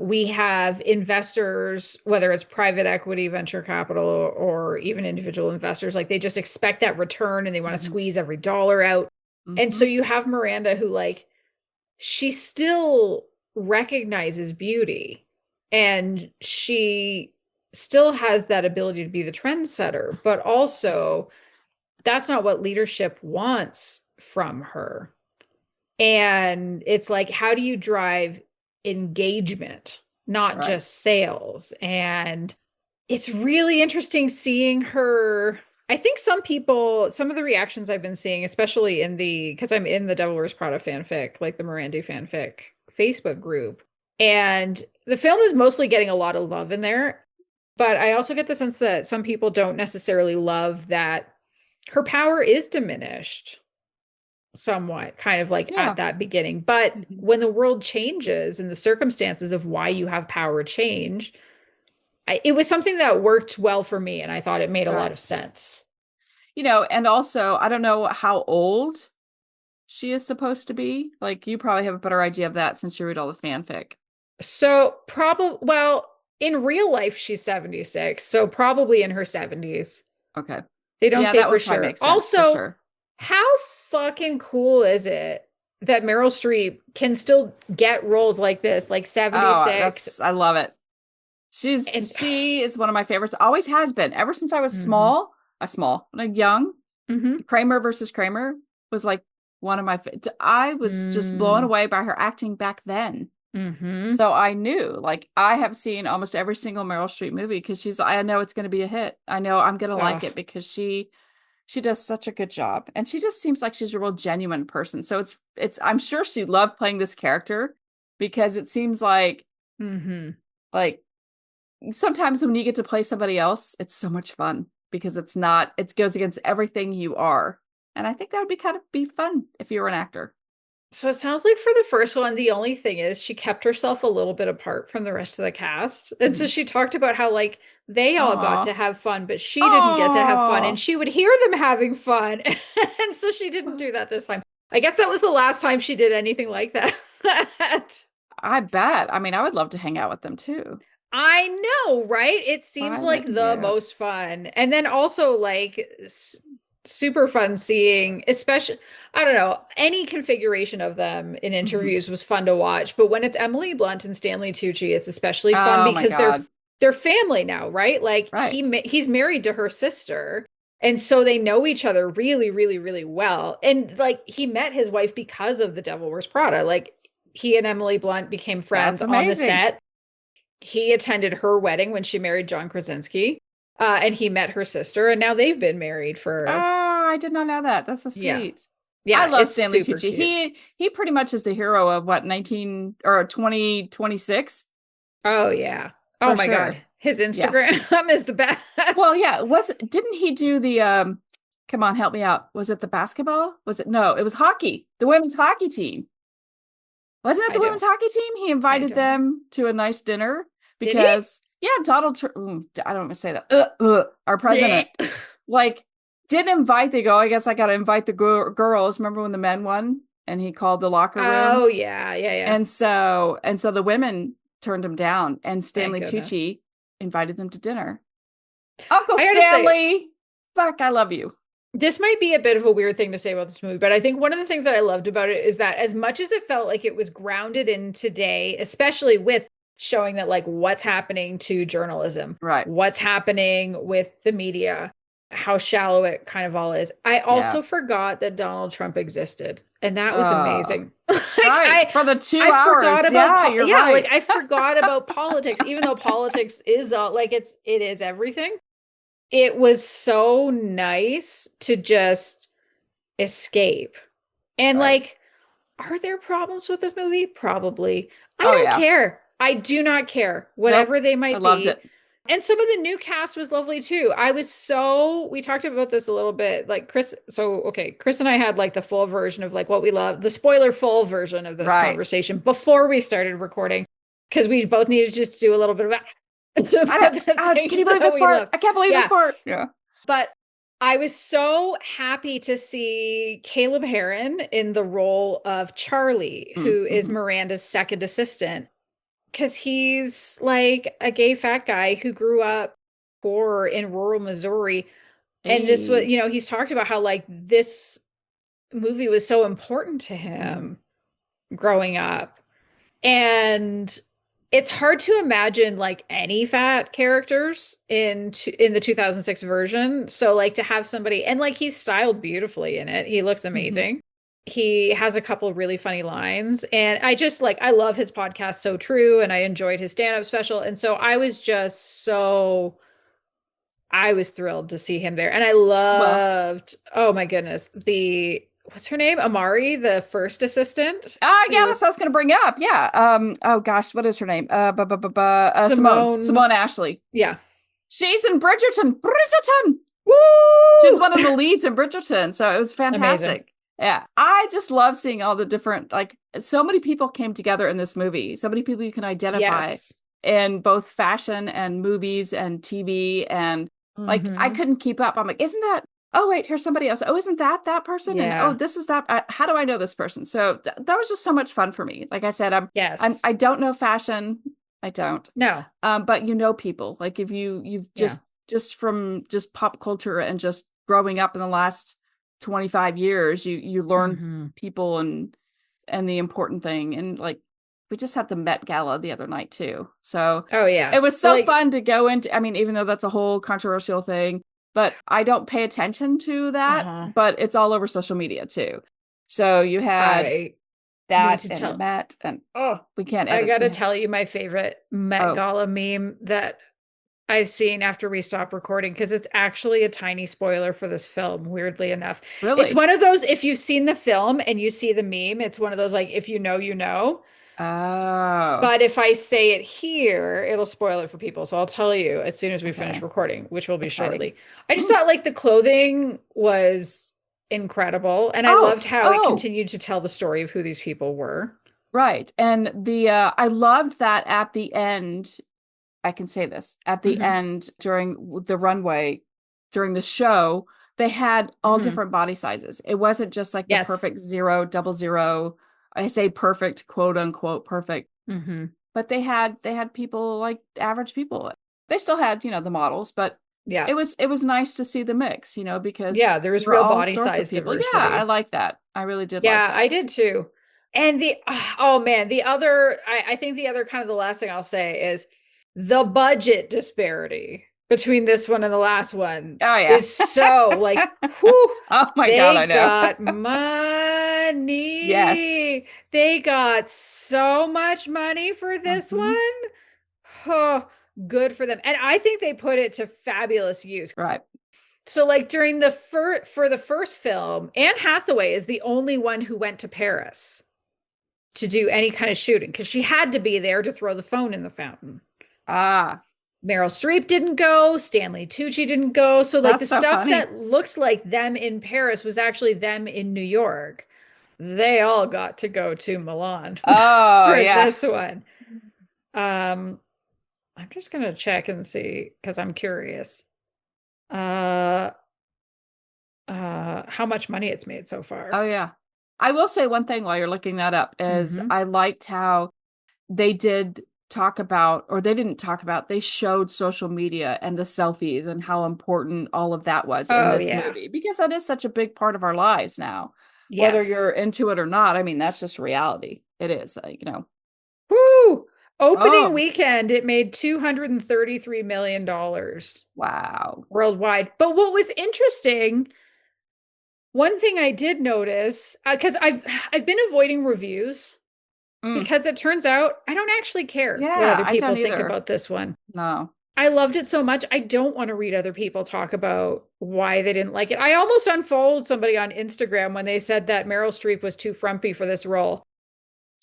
we have investors, whether it's private equity, venture capital, or even individual investors, like they just expect that return and they want to squeeze every dollar out. And so you have Miranda who like, she still recognizes beauty and she still has that ability to be the trendsetter, but also that's not what leadership wants from her. And it's like, how do you drive engagement, not just sales? And it's really interesting seeing her. I think some of the reactions I've been seeing, especially because I'm in the Devil Wears Prada fanfic, like the Miranda fanfic Facebook group, and the film is mostly getting a lot of love in there. But I also get the sense that some people don't necessarily love that her power is diminished somewhat, kind of like at that beginning. But when the world changes and the circumstances of why you have power change, it was something that worked well for me. And I thought it made a lot of sense. You know, and also, I don't know how old she is supposed to be. Like, you probably have a better idea of that since you read all the fanfic. So well, in real life, she's 76. So probably in her 70s. Okay. They don't say for sure. Also, how fucking cool is it that Meryl Streep can still get roles like this, like 76? I love it. She is one of my favorites. Always has been ever since I was young. Kramer versus Kramer was like one of my. I was just blown away by her acting back then. So I knew, like, I have seen almost every single Meryl Streep movie because I know it's going to be a hit. I know I'm going to like it because she does such a good job, and she just seems like she's a real genuine person. So I'm sure she loved playing this character because it seems like like sometimes when you get to play somebody else, it's so much fun because it goes against everything you are. And I think that would be fun if you were an actor. So it sounds like for the first one, the only thing is she kept herself a little bit apart from the rest of the cast. And so she talked about how like they all got to have fun, but she didn't get to have fun. And she would hear them having fun. And so she didn't do that this time. I guess that was the last time she did anything like that. I bet. I mean, I would love to hang out with them too. I know, right? It seems like the most fun. And then also like super fun seeing, especially, I don't know, any configuration of them in interviews was fun to watch. But when it's Emily Blunt and Stanley Tucci, it's especially fun because they're family now, right? Like he's married to her sister. And so they know each other really, really, really well. And like he met his wife because of The Devil Wears Prada. Like he and Emily Blunt became friends on the set. He attended her wedding when she married John Krasinski. And he met her sister, and now they've been married for. Oh, I did not know that. That's so sweet. Yeah, I love Stanley Tucci. He pretty much is the hero of what 2026. Oh yeah. Oh my God, his Instagram is the best. Well, yeah. Didn't he do the? Come on, help me out. Was it the basketball? Was it? No, it was hockey. The women's hockey team. Wasn't it the women's hockey team? He invited them to a nice dinner because. Yeah, Donald Trump, I don't want to say that. Our president, like, didn't invite, they go, I guess I got to invite the girls. Remember when the men won and he called the locker room? Oh, yeah. And so the women turned him down and Stanley Tucci invited them to dinner. Uncle Stanley, fuck, I love you. This might be a bit of a weird thing to say about this movie, but I think one of the things that I loved about it is that as much as it felt like it was grounded in today, especially with showing that like what's happening to journalism, right? What's happening with the media, how shallow it kind of all is. I also forgot that Donald Trump existed. And that was amazing. Right. For the 2 hours. You're right. Like I forgot about politics, even though politics is it is everything. It was so nice to just escape. And like, are there problems with this movie? Probably. I don't care. I do not care. Whatever they might be. I loved it. And some of the new cast was lovely too. We talked about this a little bit, like Chris and I had like the full version of like what we love, the spoiler full version of this conversation before we started recording, because we both needed to just do a little bit of can you believe this part? I can't believe this part. Yeah. But I was so happy to see Caleb Heron in the role of Charlie, who is Miranda's second assistant. because he's like a gay fat guy who grew up poor in rural Missouri. And this was, Hey. he's talked about how like this movie was so important to him growing up. And it's hard to imagine like any fat characters in the 2006 version. So like to have somebody, and like he's styled beautifully in it. He looks Mhm. amazing. He has a couple really funny lines, and I just like I love his podcast So True, and I enjoyed his stand-up special. And so I was thrilled to see him there. And I Well, loved, oh my goodness, the what's her name? Amari, the first assistant yeah, who that's what I was going to bring up. Yeah. Oh gosh, what is her name? Simone Simone's, Ashley. yeah. She's in Bridgerton. Bridgerton. She's Woo! one of the leads in Bridgerton. So it was Amazing. fantastic. Yeah. I just love seeing all the different, like, so many people came together in this movie. So many people you can identify Yes. in both fashion and movies and TV. And like, I Hmm. couldn't keep up. I'm like, isn't that, oh, wait, here's somebody else. Oh, isn't that that person? And oh, Yeah. this is that. How do I know this person? So that was just so much fun for me. Like I said, Yes. I don't know fashion. I don't. No. But you know people. Like if you've Yeah. just from just pop culture and just growing up in the last 25 years, you learn Hmm. people and the important thing. And like we just had the Met Gala the other night too. So Oh it yeah. was so Like, fun to go into. I mean, even though that's a whole controversial thing, but I don't pay attention to that, uh-huh. but it's all over social media too. So you had I need that to and the tell Met and oh, we can't I edit. gotta tell you my favorite Met Oh, Gala meme that I've seen after we stopped recording, because it's actually a tiny spoiler for this film, weirdly enough. It's really? one of those, if you've seen the film and you see the meme, it's one of those like, if you know, you know. Oh, But if I say it here, it'll spoil it for people. So I'll tell you as soon as we finish okay. recording, which will be Exciting. shortly. I just Mm. thought like the clothing was incredible. And I Oh, loved how it oh, continued to tell the story of who these people were. right. And the I loved that at the end, I can say this, at the Hmm. end during the runway, during the show, they had all Hmm. different body sizes. It wasn't just like the Yes. perfect zero, double zero. I say perfect, quote unquote perfect, Hmm. but they had people like average people. They still had, the models, but Yeah. it was nice to see the mix, because Yeah, there was there were real all body sorts of size people. Yeah, I diversity. like that. I really did like Yeah, that. I did too. And the oh man, the other I think the other kind of the last thing I'll say is the budget disparity between this one and the last one Oh yeah. is so like whew, Oh my God, they I know. got money. Yes. They got so much money for this Hmm. one. Oh, good for them. And I think they put it to fabulous use. Right. So like during for the first film, Anne Hathaway is the only one who went to Paris to do any kind of shooting because she had to be there to throw the phone in the fountain. Ah, Meryl Streep didn't go, Stanley Tucci didn't go. So like the that's so stuff funny. that looked like them in Paris was actually them in New York. They all got to go to Milan Oh for yeah. this one. Um, I'm just gonna check and see because I'm curious. Uh how much money it's made so Oh far. yeah. I will say one thing while you're looking that up is Hmm. I liked how they did talk about, or they didn't talk about, they showed social media and the selfies and how important all of that was in Oh this yeah. movie because that is such a big part of our lives now. Whether you're Yes. into it or not, I mean, that's just reality. It is, Whoo! Opening Oh, weekend, it made $233 million wow. worldwide. But what was interesting, one thing I did notice, because I've been avoiding reviews Mm, because it turns out I don't actually care what yeah, other I people don't think either. about this one. No. I loved it so much. I don't want to read other people talk about why they didn't like it. I almost unfollowed somebody on Instagram when they said that Meryl Streep was too frumpy for this role.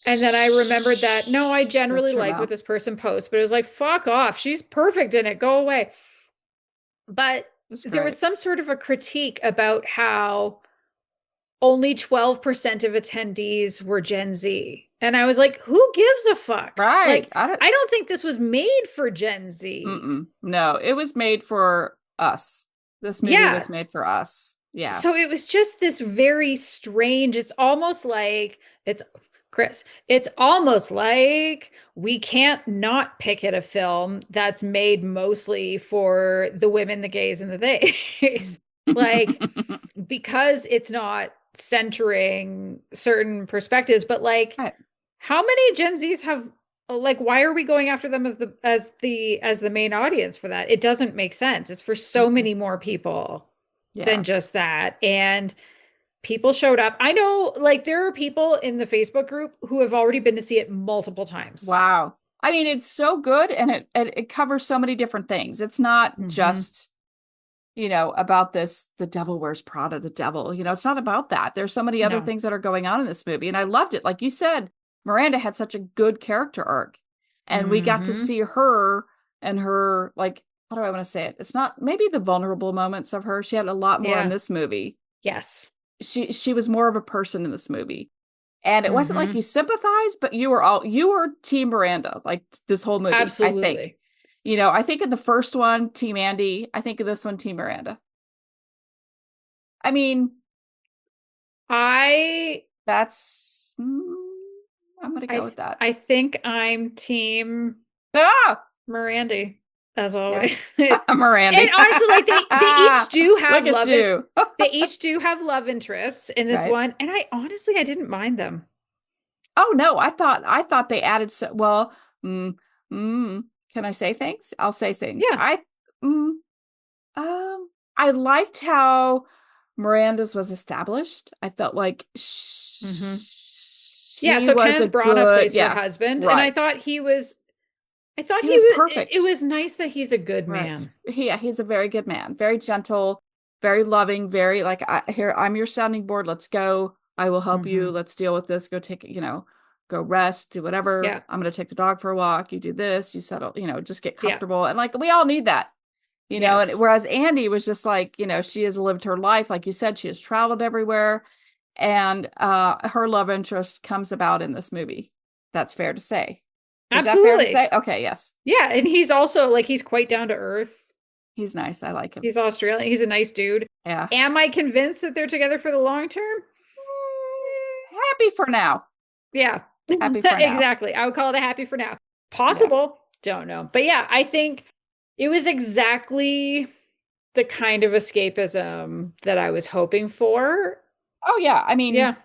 And then I remembered that no, I generally Shut your like what mouth. this person posts, but it was like, fuck off. She's perfect in it. Go away. But That's there was great. some sort of a critique about how only 12% of attendees were Gen Z. And I was like, who gives a fuck? Right. Like, I don't think this was made for Gen Z. No, it was made for us. This movie Yeah. was made for us. Yeah. So it was just this very strange, it's almost like it's Chris, it's almost like we can't not pick at a film that's made mostly for the women, the gays, and the theys. Like, because it's not centering certain perspectives, but like, Right. how many Gen Zs have like why are we going after them as the main audience for that? It doesn't make sense. It's for so many more people than Yeah. just that. And people showed up. I know, like, there are people in the Facebook group who have already been to see it multiple times. Wow. I mean, it's so good and it covers so many different things. It's not Mm-hmm. just, about this, the devil wears Prada, the devil. It's not about that. There's so many other No. things that are going on in this movie. And I loved it. Like you said, Miranda had such a good character arc. And we got to Mm-hmm. see her and her, like, how do I want to say it? It's not maybe the vulnerable moments of her. She had a lot more in Yeah. this movie. Yes. She was more of a person in this movie. And it wasn't like Mm-hmm. you sympathized, but you were Team Miranda, like this whole movie, I think. Absolutely. I think in the first one, Team Andy. I think in this one, Team Miranda. I mean, I that's I'm gonna go with that. I think I'm team Ah, Mirandy, as yeah, always. And Miranda. honestly, like they each do have Look at you. they each do have love interests in this Right. one, and I didn't mind them. Oh no, I thought they added mm, mm, can I say things? I'll say things. Yeah. Mm, um I liked how Miranda's was established. I felt like Mm-hmm. Yeah, she so was a Kenneth Branagh good, plays her yeah, husband, and right. I thought He he was was perfect. it was nice that he's a good Right. man. Yeah, he's a very good man, very gentle, very loving, very like, here, I'm your sounding board. Let's go. I will help you. Mm-hmm. Let's deal with this. Go take, go rest, do whatever. Yeah. I'm going to take the dog for a walk. You do this, you settle, just get Yeah. comfortable. And like, we all need that, and Yes. whereas Andy was just like, she has lived her life. Like you said, she has traveled everywhere. And her love interest comes about in this movie. That's fair to say. Is that fair to say? Absolutely. Okay, yes. Yeah, and he's also like he's quite down to earth. He's nice. I like him. He's Australian. He's a nice dude. Yeah. Am I convinced that they're together for the long term? Happy for now. Yeah, Happy for now. exactly. I would call it a happy for now. Yeah. Possible. Don't know. But yeah, I think it was exactly the kind of escapism that I was hoping for. Oh yeah. I mean, Yeah.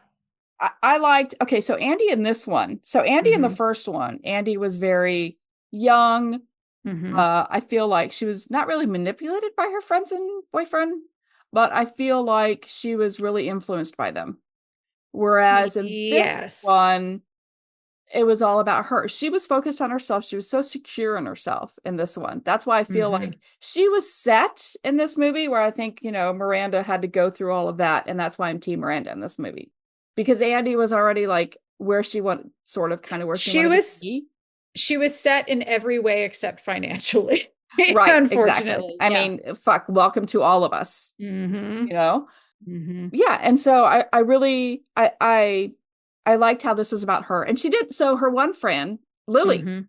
I liked, okay, so Andy in this one. So Andy in the Mm-hmm. first one, Andy was very young. Mm-hmm. I feel like she was not really manipulated by her friends and boyfriend, but I feel like she was really influenced by them. Whereas in this Yes. one, it was all about her. She was focused on herself. She was so secure in herself in this one. That's why I feel Mm-hmm. like she was set in this movie, where I think, Miranda had to go through all of that. And that's why I'm Team Miranda in this movie. Because Andy was already like where she wanted, sort of kind of where she She wanted to was be. she was set in every way except financially. Right, exactly. Unfortunately. I Yeah. mean, fuck, welcome to all of us, Mm-hmm. you know? Mm-hmm. Yeah. And so I really, I liked how this was about her. And she did. So her one friend, Lily, Mm-hmm.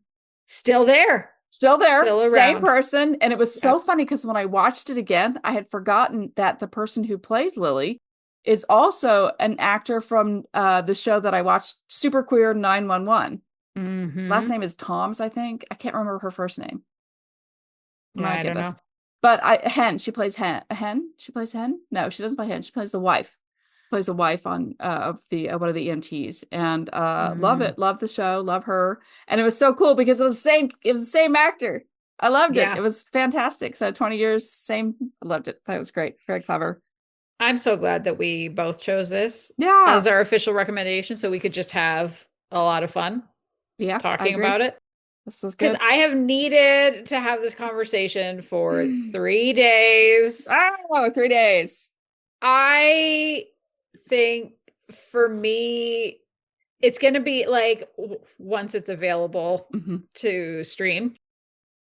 Still there. still there, Still same around. person. And it was so Yep. funny because when I watched it again, I had forgotten that the person who plays Lily is also an actor from the show that I watched, Super Queer 911. Last Mm-hmm. name is Toms, I think. I can't remember her first name. Yeah, My I don't goodness. know. But she plays Hen. Hen? She plays Hen? No, she doesn't play Hen. She plays the wife. Plays a wife on of the one of the EMTs, and love Mm. it, love the show, love her. And it was so cool because it was the same actor. I loved it. Yeah. It was fantastic. So 20 years, same. I loved it. That was great. Very clever. I'm so glad that we both chose this Yeah. as our official recommendation so we could just have a lot of fun Yeah, I talking agree. about it. This was Because good. I have needed to have this conversation for 3 days. Oh, 3 days. I think for me, it's going to be like once it's available Mm-hmm. to stream,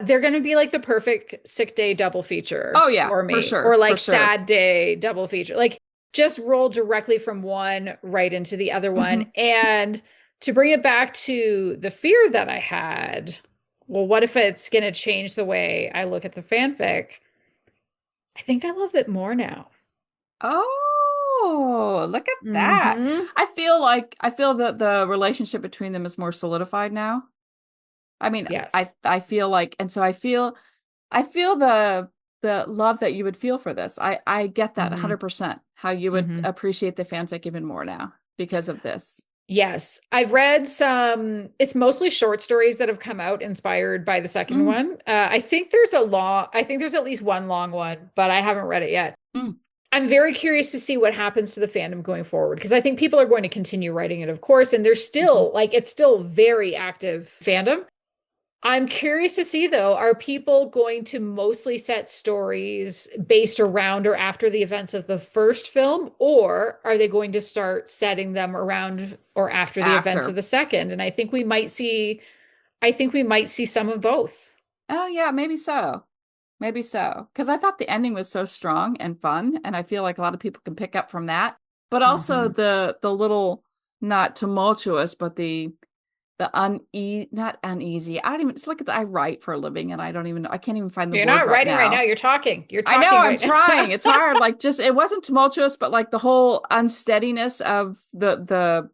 they're going to be like the perfect sick day double feature Oh yeah, for for me, or sure, for like sure. sad day double feature. Like just roll directly from one right into the other Mm-hmm. one. And to bring it back to the fear that I had, well, what if it's going to change the way I look at the fanfic? I think I love it more now. Oh, look at that. I feel that the relationship between them is more solidified now. I mean, yes. I feel like, and so I feel the love that you would feel for this. I get that 100%, how you would appreciate the fanfic even more now because of this. Yes, I've read some, it's mostly short stories that have come out inspired by the second one. I think there's at least one long one, but I haven't read it yet. I'm very curious to see what happens to the fandom going forward, because I think people are going to continue writing it, of course, and there's still it's still very active fandom. I'm curious to see, though, are people going to mostly set stories based around or after the events of the first film, or are they going to start setting them around or after the events of the second? And I think we might see some of both. Oh yeah, maybe so. Maybe so. Because I thought the ending was so strong and fun, and I feel like a lot of people can pick up from that. But also the little, not tumultuous, but the not uneasy. I don't even, it's like I write for a living and I don't even know. I can't even find the word right now. You're not writing right now. You're talking. I know, I'm trying. It's hard. Like, just, it wasn't tumultuous, but like the whole unsteadiness of the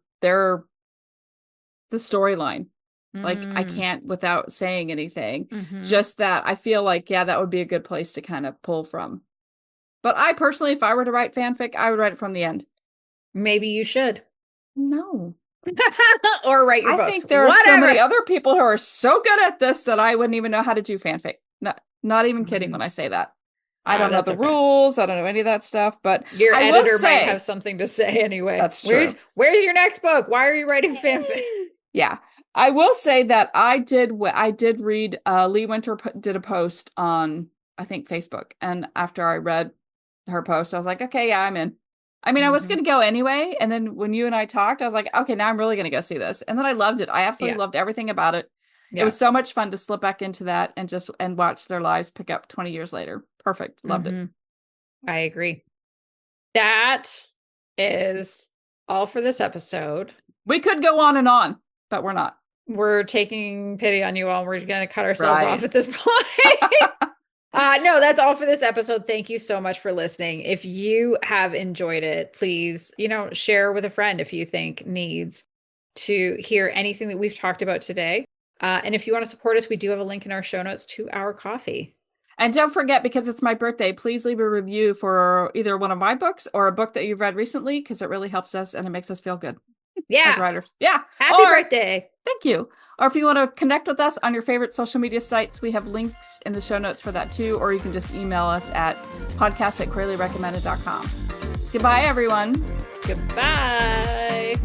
storyline. Like, I can't without saying anything. Just that I feel like, yeah, that would be a good place to kind of pull from. But I personally, if I were to write fanfic, I would write it from the end. Not you should. No. Or write your books. I think there are so many other people who are so good at this that I wouldn't even know how to do fanfic. Not even kidding when I say that. I don't know the rules. I don't know any of that stuff, but your editor might have something to say anyway. That's true. Where's your next book? Why are you writing fanfic? Yeah. I will say that I did read, Lee Winter did a post on, I think, Facebook. And after I read her post, I was like, okay, yeah, I'm in. I mean, I was going to go anyway. And then when you and I talked, I was like, okay, now I'm really going to go see this. And then I loved it. I absolutely loved everything about it. Yeah. It was so much fun to slip back into that and watch their lives pick up 20 years later. Perfect. Loved it. I agree. That is all for this episode. We could go on and on, but we're not. We're taking pity on you all. We're going to cut ourselves off at this point. No, that's all for this episode. Thank you so much for listening. If you have enjoyed it, please, share with a friend if you think needs to hear anything that we've talked about today. And if you want to support us, we do have a link in our show notes to our coffee. And don't forget, because it's my birthday, please leave a review for either one of my books or a book that you've read recently, because it really helps us and it makes us feel good. Yeah. As writers. Yeah. Happy birthday. Thank you. Or if you want to connect with us on your favorite social media sites, we have links in the show notes for that too. Or you can just email us at podcast@queerlyrecommended.com. Goodbye, everyone. Goodbye.